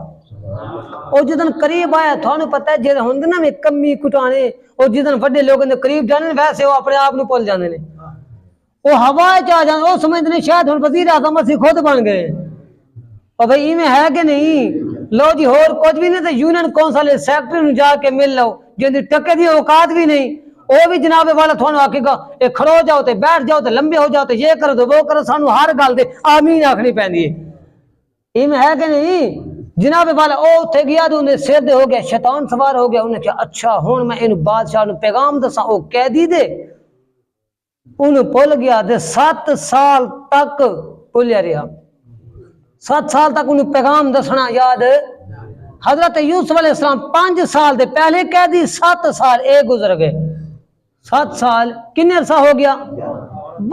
اور جدن قریب آیا تھانوں پتہ ہے جدن ہوندے نا میں کمی کٹانے، اور جدن بڑے لوگوں نے قریب جانے ویسے وہ اپنے آپ نو پل جاندے نے، وہ ہوا چاہ جاندے، وہ سمجھتے ہیں شاید ہن وزیر اعظم اسی خود بن گئے۔ اور بھئی میں ہے کہ نہیں؟ لو جی اور کچھ بھی نہیں تو یونین کونسل سیکٹری نو جا کے مل لو، جن دی ٹکے دی اوقات بھی نہیں، وہ بھی جناب والا تھانوں آکھے گا اے کھڑو جاؤ تے بیٹھ جاؤ تے لمبے ہو جاؤ تے یہ کرو تے وہ کرو، سانو ہر گل دے آمین آکھنی پیندی ہے۔ یہ ہے کہ نہیں؟ جناب والا او اتھے گیا تو انہیں سر دے ہو گیا، شیطان سوار ہو گیا، انہیں کہا اچھا ہون میں انہوں بادشاہ نو پیغام دسا، او قیدی دے انہوں پل گیا دے 7 سال تک پلیا رہا، 7 سال تک انہوں پیغام دسنا یاد۔ حضرت یوسف علیہ السلام 5 سال دے پہلے قیدی، 7 سال اے گزر گئے، 7 سال کنے عرصہ ہو گیا؟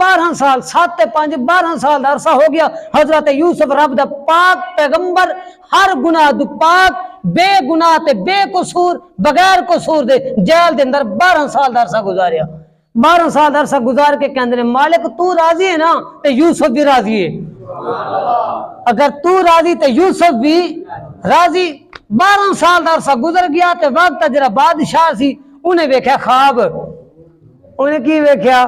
12 سال، 7 تے 5 12 سال دا عرصہ ہو گیا۔ حضرت یوسف رب دا پاک پیغمبر، ہر گناہ دو پاک، بے گناہ تے بے قصور، بغیر قصور دے جیل دے اندر 12 سال دا عرصہ گزاریا۔ 12 سال دا عرصہ گزار کے کہندے نے مالک تو راضی ہے نا تے یوسف بھی راضی ہے، اگر تو راضی تے یوسف بھی راضی۔ 12 سال دا عرصہ گزر گیا تے وقت جڑا بادشاہ سی انہیں ویکھیا خواب، انہیں کی ویکھیا؟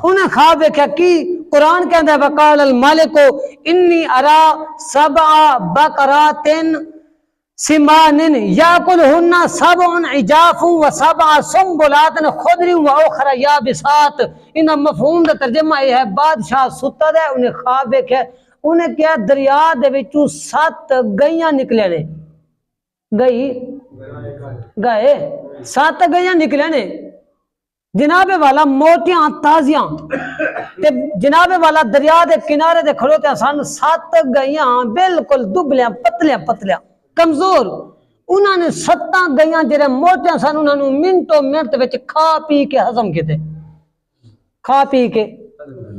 انہیں خواب ویکھیا کی؟ قرآن کہندا ہے وقال الملک انی ارا 7 بقرات سمان یاکلہن 7 عجاف و7 سنبلات خضر واخر یابسات۔ انہاں مفہوم دا ترجمہ یہ ہے بادشاہ ستا ہے، انہیں خواب ویکھیا، انہیں کیا دریا دے وچوں 7 گئیاں نکلے نے، گئے 7 گئیاں نکلے نے جناب والا موٹیاں تازیاں تے جناب والا دریا دے کنارے دے کھڑوتے سن 7 گئیاں بالکل دبلیاں پتلیاں پتلیاں کمزور۔ انہوں نے 7 گئیاں جڑے موٹیاں سن انہوں نے منٹوں منٹ وچ کھا پی کے ہضم کیتے، کھا پی کے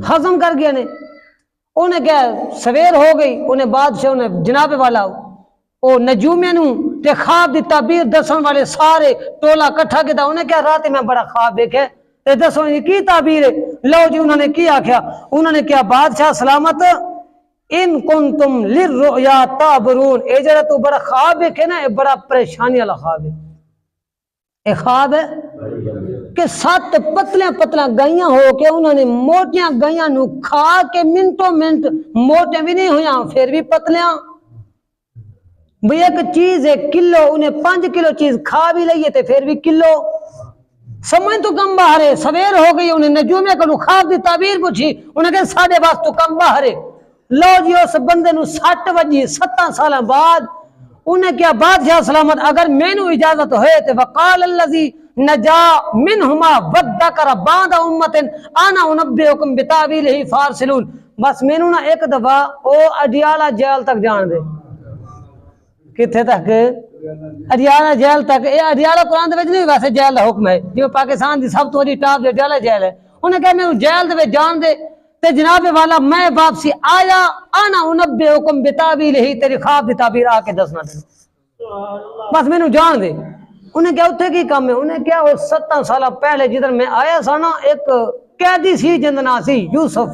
ہضم کر گیا نے۔ انہیں کیا سویر ہو گئی، انہیں بادشاہ نے جناب والا او نجومیاں نو تے خواب دی تعبیر دسن والے سارے ٹولا کٹھا کیتا، انہیں کیا رات میں بڑا خواب دیکھے تے دسو یہ کی تعبیر ہے؟ لو جی انہوں نے کی آکھیا؟ انہوں نے کیا بادشاہ سلامت ان کنتم للرؤیا تعبرون، اے جڑا تو بڑا خواب دیکھے نا، اے بڑا پریشانی والا خواب ہے۔ اے خواب ہے کہ 7 پتلیاں پتلیاں گئیاں ہو کے انہوں نے موٹیاں گئیاں نو کھا کے منٹوں منٹ موٹے بھی نہیں ہویاں پھر بھی پتلیاں۔ بھئی ایک چیز ہے کلو، انہیں 5 کلو چیز کھا بھی لئیے تے پھر بھی کلو، سمجھ تو کم باہر ہے۔ سویر ہو گئی، انہیں نجومیہ کو خواب دی تعبیر پوچھی، انہیں کہا 7:30 تو کم باہر ہے۔ لو جی اس بندے نو 60 وجی 7 سال بعد انہیں کیا بادشاہ سلامت اگر میں نو اجازت ہوئے تے وقال اللذی نجا منہما ودکر بعد امت انا انبئکم بتاویلہ فارسلون، بس میں نو نا ایک دفعہ او اڈیالہ جیل تک جان دے۔ کتھے تک؟ اڈیالہ جیل تک۔ یہ اڈیالہ قرآن دے وچ نہیں، ویسے جیل دا حکم ہے جو پاکستان دی سب تو بڑی ٹاپ جو اڈیالہ جیل ہے۔ انہیں کہا میں جیل دے وچ جان دے تے جناب والا میں واپسی آیا انا انبئکم بتاویلہ، تیری خواب دی تعبیر آ کے دسنا دے، بس میں نو جان دے۔ انہیں کیا اتھے کی کام ہے؟ انہیں کیا وہ 7 سال پہلے جدھر میں آیا سا نا ایک قیدی سی جندنا سی یوسف،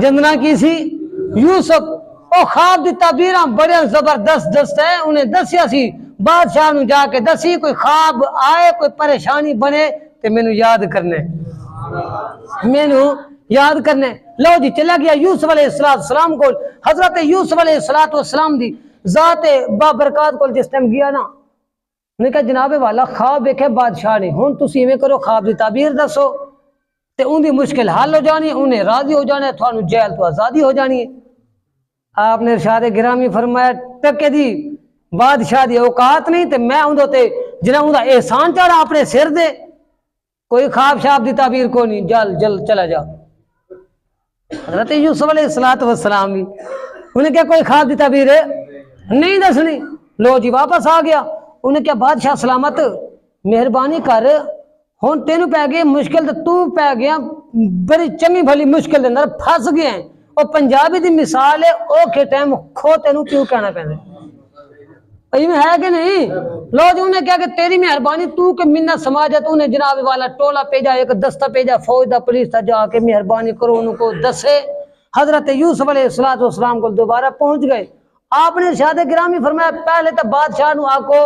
جندنا کی سی یوسف، او خواب دی تعبیراں بڑے زبردست دست ہے، انہیں دسیا سی بادشاہ نو جا کے دسی کوئی خواب آئے کوئی پریشانی بنے تے مینوں یاد کرنے، مینوں یاد کرنے۔ لو جی چلا گیا یوسف علیہ السلام کو، حضرت یوسف علیہ السلام دی ذات بابرکات کو جس ٹائم گیا نا، انہیں کہا جناب والا خواب دیکھے بادشاہ نے، ہن تسی ایویں کرو خواب دی تعبیر دسو تے ان دی مشکل حل ہو جانی ہے، انہیں راضی ہو جانا ہے، تھانوں جیل تو آزادی ہو جانی ہے۔ آپ نے ارشاد گرامی فرمایا ٹکے دی بادشاہ دی اوقات نہیں تے میں اندوں تے جنہاں اندہ احسان چڑھا اپنے سر دے، کوئی خواب شاب دی تعبیر کو نہیں، جل چلا جا۔ حضرت یوسف علیہ السلام بھی انہیں کیا کوئی خواب دی تعبیر ہے نہیں دسنی، لو جی واپس آ گیا، انہیں کیا بادشاہ سلامت مہربانی کر، ہن تینوں پہ گئے مشکل تے تو پہ گیا بڑی چنگی بھلی مشکل دے اندر پھنس گئے ہیں، اور پنجابی دی مثال ہے اوکھے ٹائم کھو تینوں کیوں کہنا پہنے ہے کہ نہیں؟ لو جی انہیں کیا کہ تیری مہربانی تو کہ منت سماجت، انہیں جناب والا ٹولا پیجا، ایک دستہ پیجا فوج دا پولیس دا، جا کے مہربانی کرو ان کو دسے۔ حضرت یوسف علیہ السلام کو دوبارہ پہنچ گئے۔ آپ نے ارشاد گرامی فرمایا پہلے تو بادشاہ نو آکو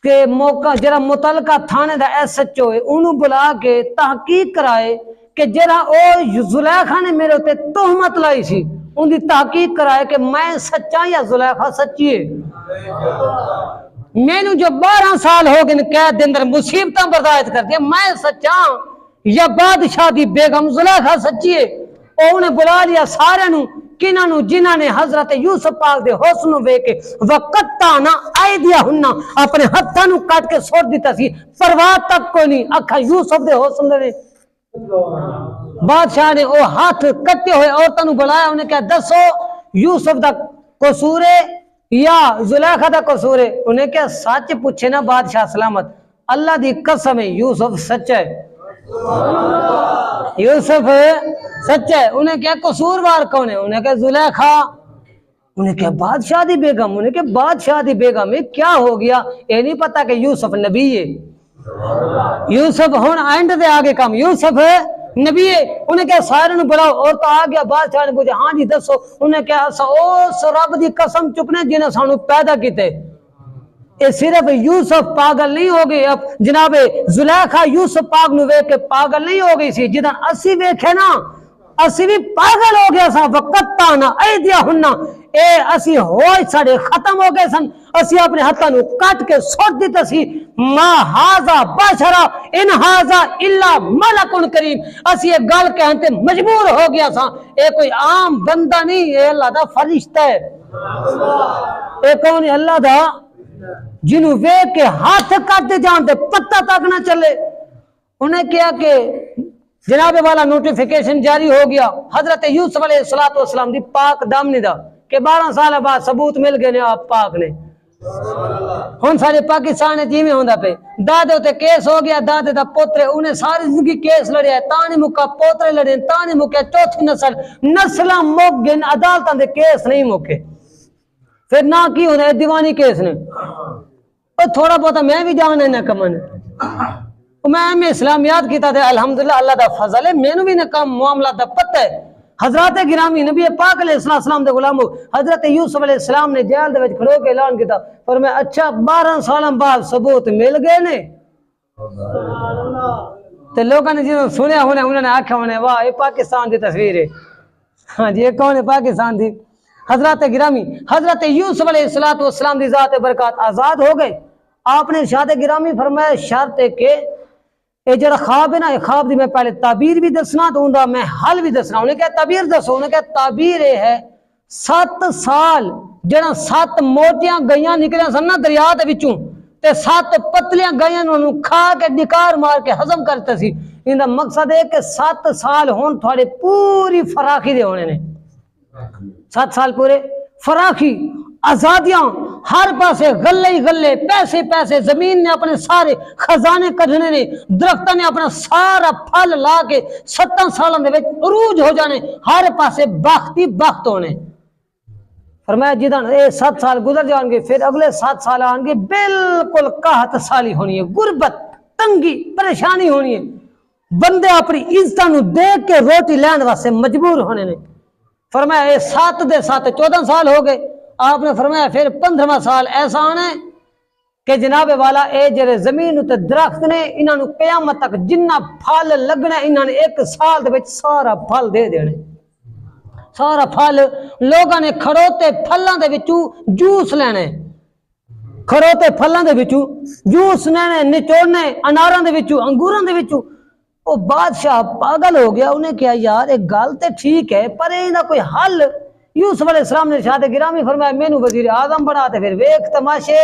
کہ موقع جرا متعلقہ تھانے دا ایس ایچ او ہے انہوں بلا کے تحقیق کرائے کہ جرا او زلیخا نے میرے ہوتے تہمت لائی سی، ان دی تحقیق کرائے کہ میں سچا یا زلیخا سچی ہے۔ میں نو جو 12 سال ہو گئے قید دے اندر مصیبتاں برداشت کر دیا، میں سچا یا بادشاہ دی بیگم زلیخا سچی ہے۔ او انہیں بلا لیا سارے نو کنہاں نو جنہاں نے حضرت یوسف پاک دے حسن نو ویکھ کے وقتانا ایدیہنہ اپنے ہتھاں نو کٹ کے سوٹ دیتا سی، پرواہ تک کوئی نہیں، اکھا یوسف دے حسن دے۔ بادشاہ نے او ہاتھ کٹے ہوئے عورتوں نو بلایا، انہیں کہا دسو یوسف دا قصور ہے یا زلیخا دا قصور ہے؟ انہیں کہا سچ پوچھے نا بادشاہ سلامت، اللہ دی قسم ہے یوسف سچ ہے، یوسف سچ ہے۔ انہیں کہا قصوروار کون ہے؟ انہیں کہا زلیخا۔ انہیں کہا بادشاہ دی بیگم؟ انہیں کہا بادشاہ دی بیگم ہے، کیا ہو گیا؟ یہ نہیں پتا کہ یوسف نبی ہے، یوسف ہون اینڈ دے آگے کام، یوسف نبی ہے۔ انہیں کہا سارے نو بلاؤ، اور تو آ گیا بادشاہ نے پوچھا ہاں جی دسو؟ انہیں کہا اس رب دی قسم چپنے جنہیں سانو پیدا کیتے، یہ صرف یوسف پاگل نہیں ہو گئی، اب جناب زلیخا یوسف پاک نو ویکھ کے پاگل نہیں ہو گئی سی، جداں اسی ویکھے نا اسی بھی پاگل ہو گیا سا، وقتانا ایدیہنہ اے اسی ہوئے ساڑے ختم ہو گئے سن، اسی اپنے ہتھاں نو کٹ کے سوٹ دیتا سی، ما ہاذا بشرا ان ہاذا الا ملک کریم، اسی ایک گل کہتے مجبور ہو گیا سا، اے کوئی عام بندہ نہیں، اے اللہ دا فرشتہ ہے۔ اے کون ہے؟ اللہ دا، جنہوں ویکھ کے ہاتھ کٹتے جانتے پتہ تک نہ چلے۔ انہیں کیا کہ جناب والا نوٹیفیکیشن جاری ہو گیا حضرت یوسف علیہ السلام دی پاک دامنی دا کہ 12 سال بعد ثبوت مل گئے نے آپ پاک نے۔ ہن سارے پاکستان جیویں ہوندا پے، دادے تے کیس ہو گیا، دادے دا پوترے انہیں ساری زندگی کیس لڑیا ہے، تاں نہیں مکا پوترے لڑے، تاں نہیں مکا چوتھی نسلاں مک گئے، عدالتاں دے کیس نہیں مکے، پھر نہ کی ہونا ہے دیوانی کیس نے۔ اور تھوڑا بہت میں بھی جاننا نہ کمن، میں اسلامیات کیتا تھا الحمدللہ، اللہ دا فضل ہے، میں نو بھی نہ کام معاملہ دا پتہ ہے۔ حضرات گرامی نبی پاک علیہ السلام دے غلامو، حضرت یوسف علیہ السلام نے جیل دے وچ کھڑو کے اعلان کیتا، فرمایا اچھا 12 سالاں بعد ثبوت مل گئے نے۔ تے لوگوں نے جنہوں سنیا ہونے انہوں نے آکھا ہونے واہ یہ پاکستان دی تصویر ہے، ہاں جی یہ کون ہے پاکستان دی؟ حضرات گرامی حضرت یوسف علیہ السلام دی ذات برکات آزاد ہو گئے۔ آپ نے ارشاد گرامی فرمایا شرط ہے کہ یہ جڑا خواب ہے نا، یہ خواب دی میں پہلے تعبیر بھی دسنا تو اوندا میں حل بھی دسنا۔ انہیں کہا تعبیر دسو؟ انہیں کہا تعبیر یہ ہے 7 سال جڑا 7 موٹیاں گئیاں نکلیاں سن نا دریا دے وچوں تے 7 پتلیاں گئیاں نوں کھا کے ڈکار مار کے ہضم کرتے سی، ان دا مقصد ہے کہ 7 سال ہون تھوڑے پوری فراخی دے ہونے نے، 7 سال پورے فراخی، آزادیاں ہر پاسے، غلے ہی غلے، پیسے پیسے، زمین نے اپنے سارے خزانے کھڑنے نے، درختہ نے اپنا سارا پھل لا کے 7 سالوں دے وچ عروج ہو جانے، ہر پاسے بختی بخت ہونے۔ فرمایا جداں یہ 7 سال گزر جان گے پھر اگلے 7 سال آن گے بالکل قحط سالی ہونی ہے، غربت، تنگی، پریشانی ہونی ہے۔ بندے اپنی عزت نو دیکھ کے روٹی لین واسطے مجبور ہونے نے۔ فرمایا اے 7 دے 7 14 سال ہو گئے۔ آپ نے فرمایا پھر 15واں سال ایسا آنا ہے کہ جناب والا اے جڑے زمین تے درخت نے انہاں نو قیامت تک جنہ پھل لگنا انہاں نے 1 سال دے وچ سارا پھل دے دینے، سارا پھل لوگاں نے کھڑوتے پھلاں دے وچوں جوس لینے، کھڑوتے پھلاں دے وچوں جوس لینے، نچوڑنے اناراں دے وچوں انگوراں دے وچوں۔ وہ بادشاہ پاگل ہو گیا، انہیں کہا یار ایک گل تے ٹھیک ہے پر ایندا کوئی حل؟ یوسف علیہ السلام نے ارشاد گرامی فرمایا مینوں وزیر اعظم بنا تے پھر ویکھ تماشے۔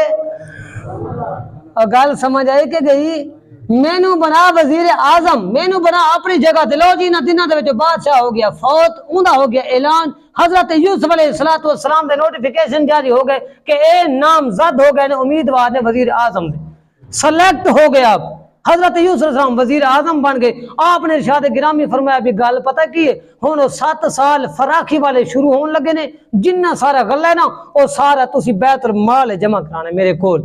اور گل سمجھ آئی کہ گئی؟ مینوں بنا وزیر اعظم، مینوں بنا اپنی جگہ تے، لو جی نہ دنوں دے وچ بادشاہ ہو گیا فوت، اوندا ہو گیا اعلان، حضرت یوسف علیہ السلام دے نوٹیفیکیشن جاری ہو گئے کہ اے نامزد ہو گئے نے امیدوار نے وزیر اعظم دے، سلیکٹ ہو گیا۔ حضرت یوسف علیہ السلام وزیر اعظم بن گئے۔ آپ نے ارشاد گرامی فرمایا بھی گل پتہ کی ہے، ہن وہ 7 سال فراخی والے شروع ہون لگے نے، جنہ سارا غلہ ہے نا وہ سارا تسی بیت المال جمع کرانا میرے کول،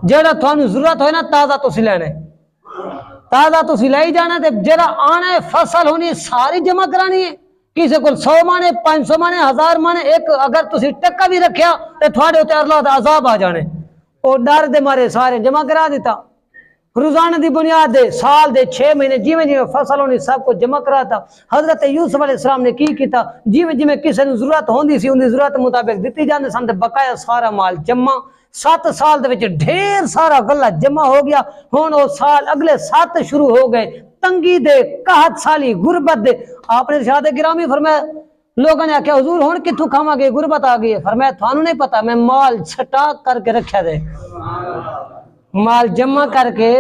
جڑا تھانوں ضرورت ہوئے نا تازہ تسی لینا ہے، تازہ تسی لے جانا، تے جڑا آنا ہے فصل ہونی ہے ساری جمع کرانی ہے، کسی کو 100 مانے 500 مانے 1000 مانے، ایک اگر تسی ٹکا بھی رکھیا تے تھوڑے اوتے اللہ دا عذاب آ جانے۔ او ڈر دے مارے سارے جمع کرا دیتا، روزانہ دی بنیاد دے سال دے 6 مہینے جیویں جیویں فصل ہونی سب کو جمع کراتا۔ حضرت یوسف علیہ السلام نے کی کیتا، جیویں جیویں کسی نے ضرورت ہوندی سی اندی ضرورت مطابق دتی جاندے سن تے بقایا سارا مال جمع۔ 7 سال دے وچ ڈھیر سارا غلہ جمع ہو گیا۔ ہن او سال اگلے 7 شروع ہو گئے، تنگی دے، قحط سالی، غربت دے۔ آپ نے ارشاد گرامی فرمایا، لوگوں نے آخیا حضور ہن کتھوں کھاواں گے، غربت آ گئی ہے۔ فرمایا تھانوں نہیں پتا میں مال سٹاک کر کے رکھیا دے، مال جمع کر کے۔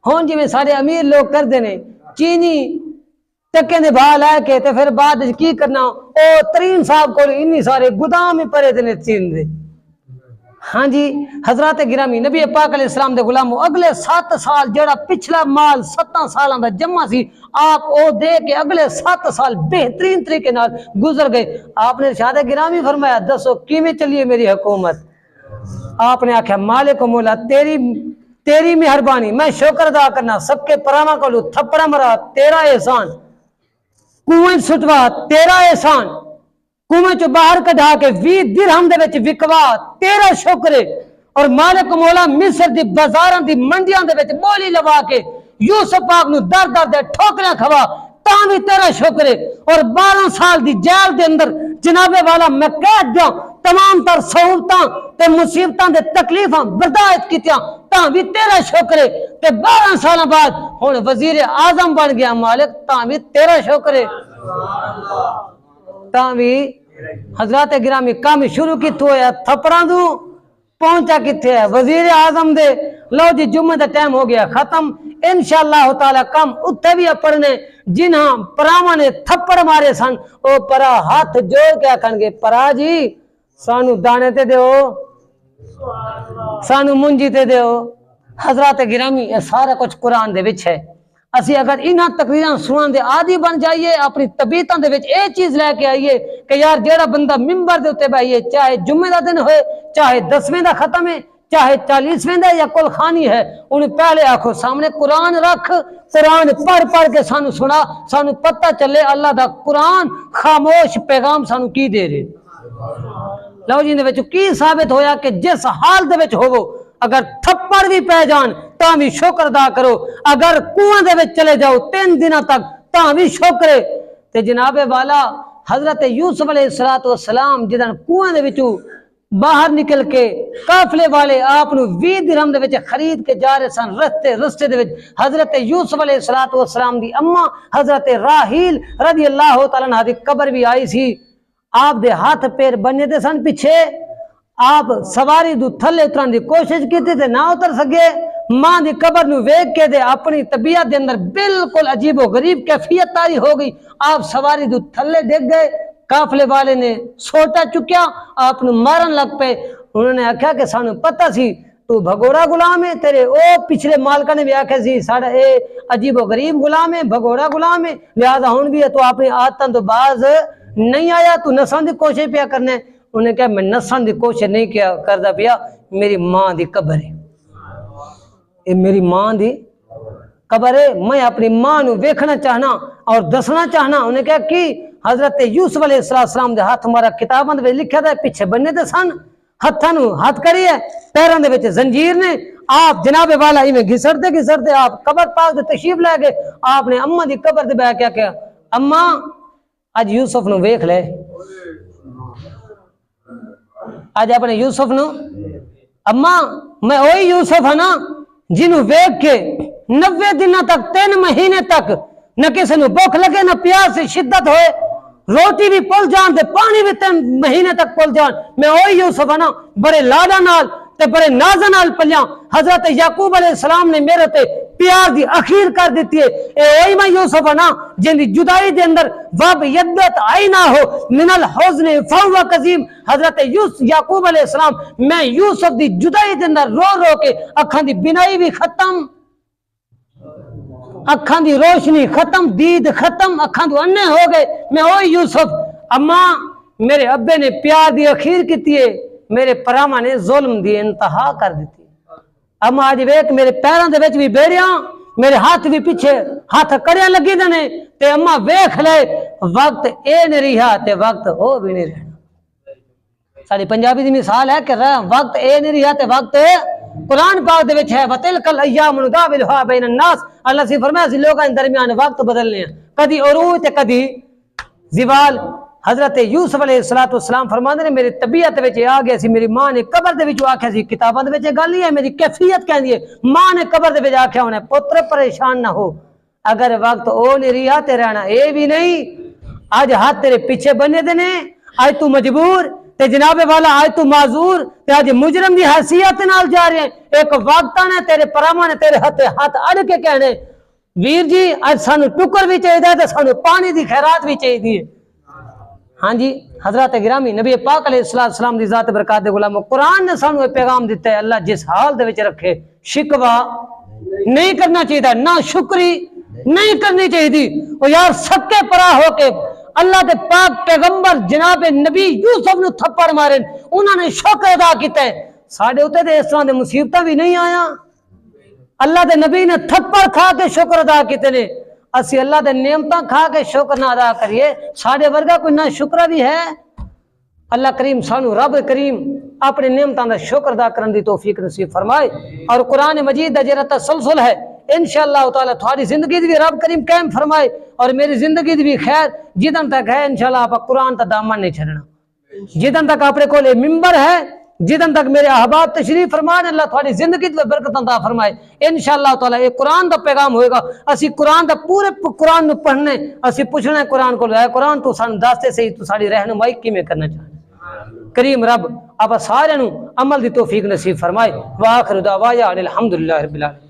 ہون جی میں سارے امیر لوگ کر دینے، چینی ٹکے دے بھا لے کے تے پھر بعد کی کرنا، او ترین صاحب کو انی سارے گدام ہی پڑے دینے چین دے۔ ہاں جی حضرات گرامی نبی پاک علیہ السلام دے غلاموں، اگلے 7 سال جڑا پچھلا مال 7 سالاں دا جمع سی آپ او دے کے اگلے 7 سال بہترین طریقے نال گزر گئے۔ آپ نے ارشاد گرامی فرمایا دسو کیویں چلیے میری حکومت؟ آپ نے آخیا مالک و مولا تیری مہربانی، میں شکر ادا کرنا، سب کے پراواں کولو تھپڑا مرا تیرا احسان، کنویں سٹوا تیرا احسان، کنویں چو باہر کڈھا کے 20 درہم دے وچ وکوا تیرا شکر ہے، اور مالک و مولا مصر دی بازاراں دی منڈیاں دے وچ بولی لوا کے یوسف پاک نو در در دے ٹھوکریاں کھوا تاں بھی تیرا شکر ہے، اور 12 سال دی جیل دے اندر جناب والا میں قید دیاں تمام تر سہولتاں تے مصیبتاں دے تکلیفاں برداشت کیتیاں تاں بھی تیرا شکر ہے، تے 12 سال بعد ہن وزیر اعظم بن گیا مالک تاں بھی تیرا شکر ہے۔ تاں بھی حضرات گرامی کام شروع کیتھوں ہویا؟ تھپڑاں دوں پہنچا کتھے ہے؟ وزیر اعظم دے۔ لو جی جمعہ دا ٹائم ہو گیا ختم، انشاءاللہ تعالی کم اتھے بھی پڑھنے جنہاں پراواں نے تھپڑ مارے سن او پرا ہاتھ جوڑ کے آکھن گے پرا جی سانو دانے تے دیو، سانو منجی تے دیو۔ حضرات گرامی یہ سارا کچھ قرآن دے وچ ہے، اسی اگر انہاں تقریراں سنن دے عادی بن جائیے، اپنی طبیعتاں دے وچ اے چیز لے کے آئیے کہ یار جیڑا بندہ منبر دے اوتے بیٹھے چاہے جمعے دا دن ہوئے، چاہے 10ویں دا ختم ہے، چاہے 40ویں دا یا کل خانی ہے، انہیں پہلے آنکھوں سامنے قرآن رکھ، قرآن پڑھ کے سانو سنا، سانو پتہ چلے اللہ دا قرآن خاموش پیغام سانو کی دے رہے۔ لو جی دے وچ کی ثابت ہویا کہ جس حال دے وچ ہوو اگر تھپڑ بھی پہ جان تاں بھی شکر ادا کرو، اگر کنواں دے وچ چلے جاؤ 3 دنوں تک تاں بھی شکر ہے۔ تے جناب والا حضرت یوسف علیہ السلام جدن کنواں دے وچوں باہر نکل کے قافلے والے آپ نو 20 درہم دے وچ خرید کے جا رہے سن، رستے دے وچ حضرت یوسف علیہ السلام دی اماں حضرت راحیل رضی اللہ تعالی عنہا دی قبر بھی آئی سی، آپ دے ہاتھ پیر بنے دے سن پیچھے، آپ سواری دو تھلے اتران دی کوشش کی تھی نہ اتر سکے، ماں دی قبر نو ویکھ کے دے اپنی طبیعت دے اندر بالکل عجیب و غریب کیفیت تاری ہو گئی، آپ سواری دو تھلے ڈگ گئے، قافلے والے نے سوٹا چکیا آپ نو مارن لگ پے، انہوں نے آکھیا کہ سانو پتہ سی تو بھگوڑا غلام ہے، تیرے او پچھلے مالکہ نے بھی آکھیا سی ساڑا اے عجیب و غریب غلام ہے، بھگوڑا غلام ہے، لہذا ہون بھی ہے تو اپنی عادتاں تو باز نہیں آیا، تو نسان دی کوشش پیا کرنے۔ انہیں کہا میں نسان دی کوشش نہیں کیا کردا پیا، میری ماں دی قبر ہے، میری ماں دی قبر ہے میں اپنی ماں نو ویکھنا چاہنا اور دسنا چاہنا. انہیں کہا کہ حضرت یوسف علیہ السلام دے ہاتھ ہمارا کتاباں دے لکھا تھا پیچھے بننے تے سن ہتھاں نو ہاتھ کریے پیراں دے وچ زنجیر نے. آپ جناب والا ایویں گھسڑتے آپ قبر پاک تے تشریف لے گئے. آپ نے اماں دی قبر تے بیٹھ کے کہا اماں اج یوسف نو ویکھ لے. اج اپنے یوسف نو اماں میں وہی یوسف ہاں نا جنوں ویکھ کے 90 دنوں تک 3 مہینے تک نہ کسی نو بھوک لگے نہ پیاس سے شدت ہوئے روٹی بھی پل جان تے پانی بھی 3 مہینے تک پل جان. میں وہی یوسف ہاں نا بڑے لاڈا نال تے بڑے ناز نال پلیاں. حضرت یعقوب علیہ السلام نے میرے تے پیار دی اخیر کر دیتی ہے. اے وہی میں یوسف ہاں نا جن دی جدائی دے اندر وب یدت عینا ہو من الحزن فهو کظیم. حضرت یعقوب علیہ السلام میں یوسف دی جدائی دے اندر رو رو کے اکھاں دی بینائی بھی ختم اکھاں دی روشنی ختم دید ختم اکھاں دو انے ہو گئے. میں وہی یوسف. اماں میرے ابے نے پیار دی اخیر کیتی ہے میرے پراواں نے ظلم دی انتہا کر دیتی. اما اج ویکھ میرے پیراں دے وچ بھی بیڑیاں میرے ہاتھ بھی پیچھے ہاتھ کڑیاں لگی دے نے تے اما ویکھ لے وقت اے نہیں رہا تے وقت او بھی نہیں رہنا. ساری پنجابی دی مثال ہے کہ وقت اے نہیں رہا تے وقت قرآن پاک دے وچ ہے وتلک الایام نداولها بین الناس. اللہ سے فرمایا سی لوگاں درمیان وقت بدلنے ہیں کدی عروج تے کدی زوال. حضرت یوسف علیہ السلام فرماندے نے میری طبیعت وچ آ گیا سی. میری ماں نے قبر دے وچ آکھیا سی کتاباں دے وچ گل ہی ہے میری کیفیت کہندی ہے. ماں نے قبر دے وچ آکھیا ہونا پتر پریشان نہ ہو اگر وقت او نہیں رہا تے رہنا اے بھی نہیں. اج ہاتھ تیرے پیچھے بنے دے نے اج تو مجبور تے جناب والا آج تو معذور تے آج مجرم دی حیثیت نال جا رہے ہیں. ایک وقت نے تیرے پراواں نے تیرے ہاتھ اڑ کے کہنے ویر جی اج سانو ٹکر بھی چاہیے تے سانو پانی دی خیرات بھی چاہیے. ہاں جی حضرات گرامی نبی پاک علیہ السلام دی ذات برکات دے غلامو قرآن نے سانو یہ پیغام دیتا ہے اللہ جس حال دے وچ رکھے شکوا نہیں کرنا چاہیے نہ شکری نہیں کرنی چاہیے. او یار سکے پرا ہو کے اللہ دے پاک پیغمبر جناب نبی یوسف نو تھپڑ مارے انہوں نے شکر ادا کیتا ہے. ساڈے اوتے تے اس طرح دے مصیبتاں بھی نہیں آیا. اللہ دے نبی نے تھپڑ کھا کے شکر ادا کیتے نے. اسی اللہ دے نعمتاں کھا کے شکر نہ ادا کریے ساڈے ورگا کوئی نہ شکر بھی ہے. اللہ کریم سانو رب کریم اپنے نعمتاں دا شکر ادا کرن دی توفیق نصیب فرمائے. اور قرآن مجید دا جڑا تسلسل ہے انشاءاللہ تعالی تھوڑی زندگی دی بھی رب کریم قائم فرمائے اور میری زندگی دی بھی خیر جدن تک ہے انشاءاللہ آپ قرآن تا دامن نہیں چھڑنا. جدن تک اپنے کول منبر ہے جدن تک میرے احباب تشریف فرمائے اللہ تھوڑی زندگی دی برکت عطا فرمائے. انشاءاللہ تعالی یہ قرآن دا پیغام ہوئے گا. اسی قرآن دا پورے قرآن نو پڑھنے اسی پوچھنا ہے قرآن کو اے قرآن تو سان دستے سے تو ساری رہنمائی کیویں کرنا چاہتے کریم رب آپ سارے نو عمل دی توفیق نصیب فرمائے. واخر دعوانا الحمدللہ رب العالمین.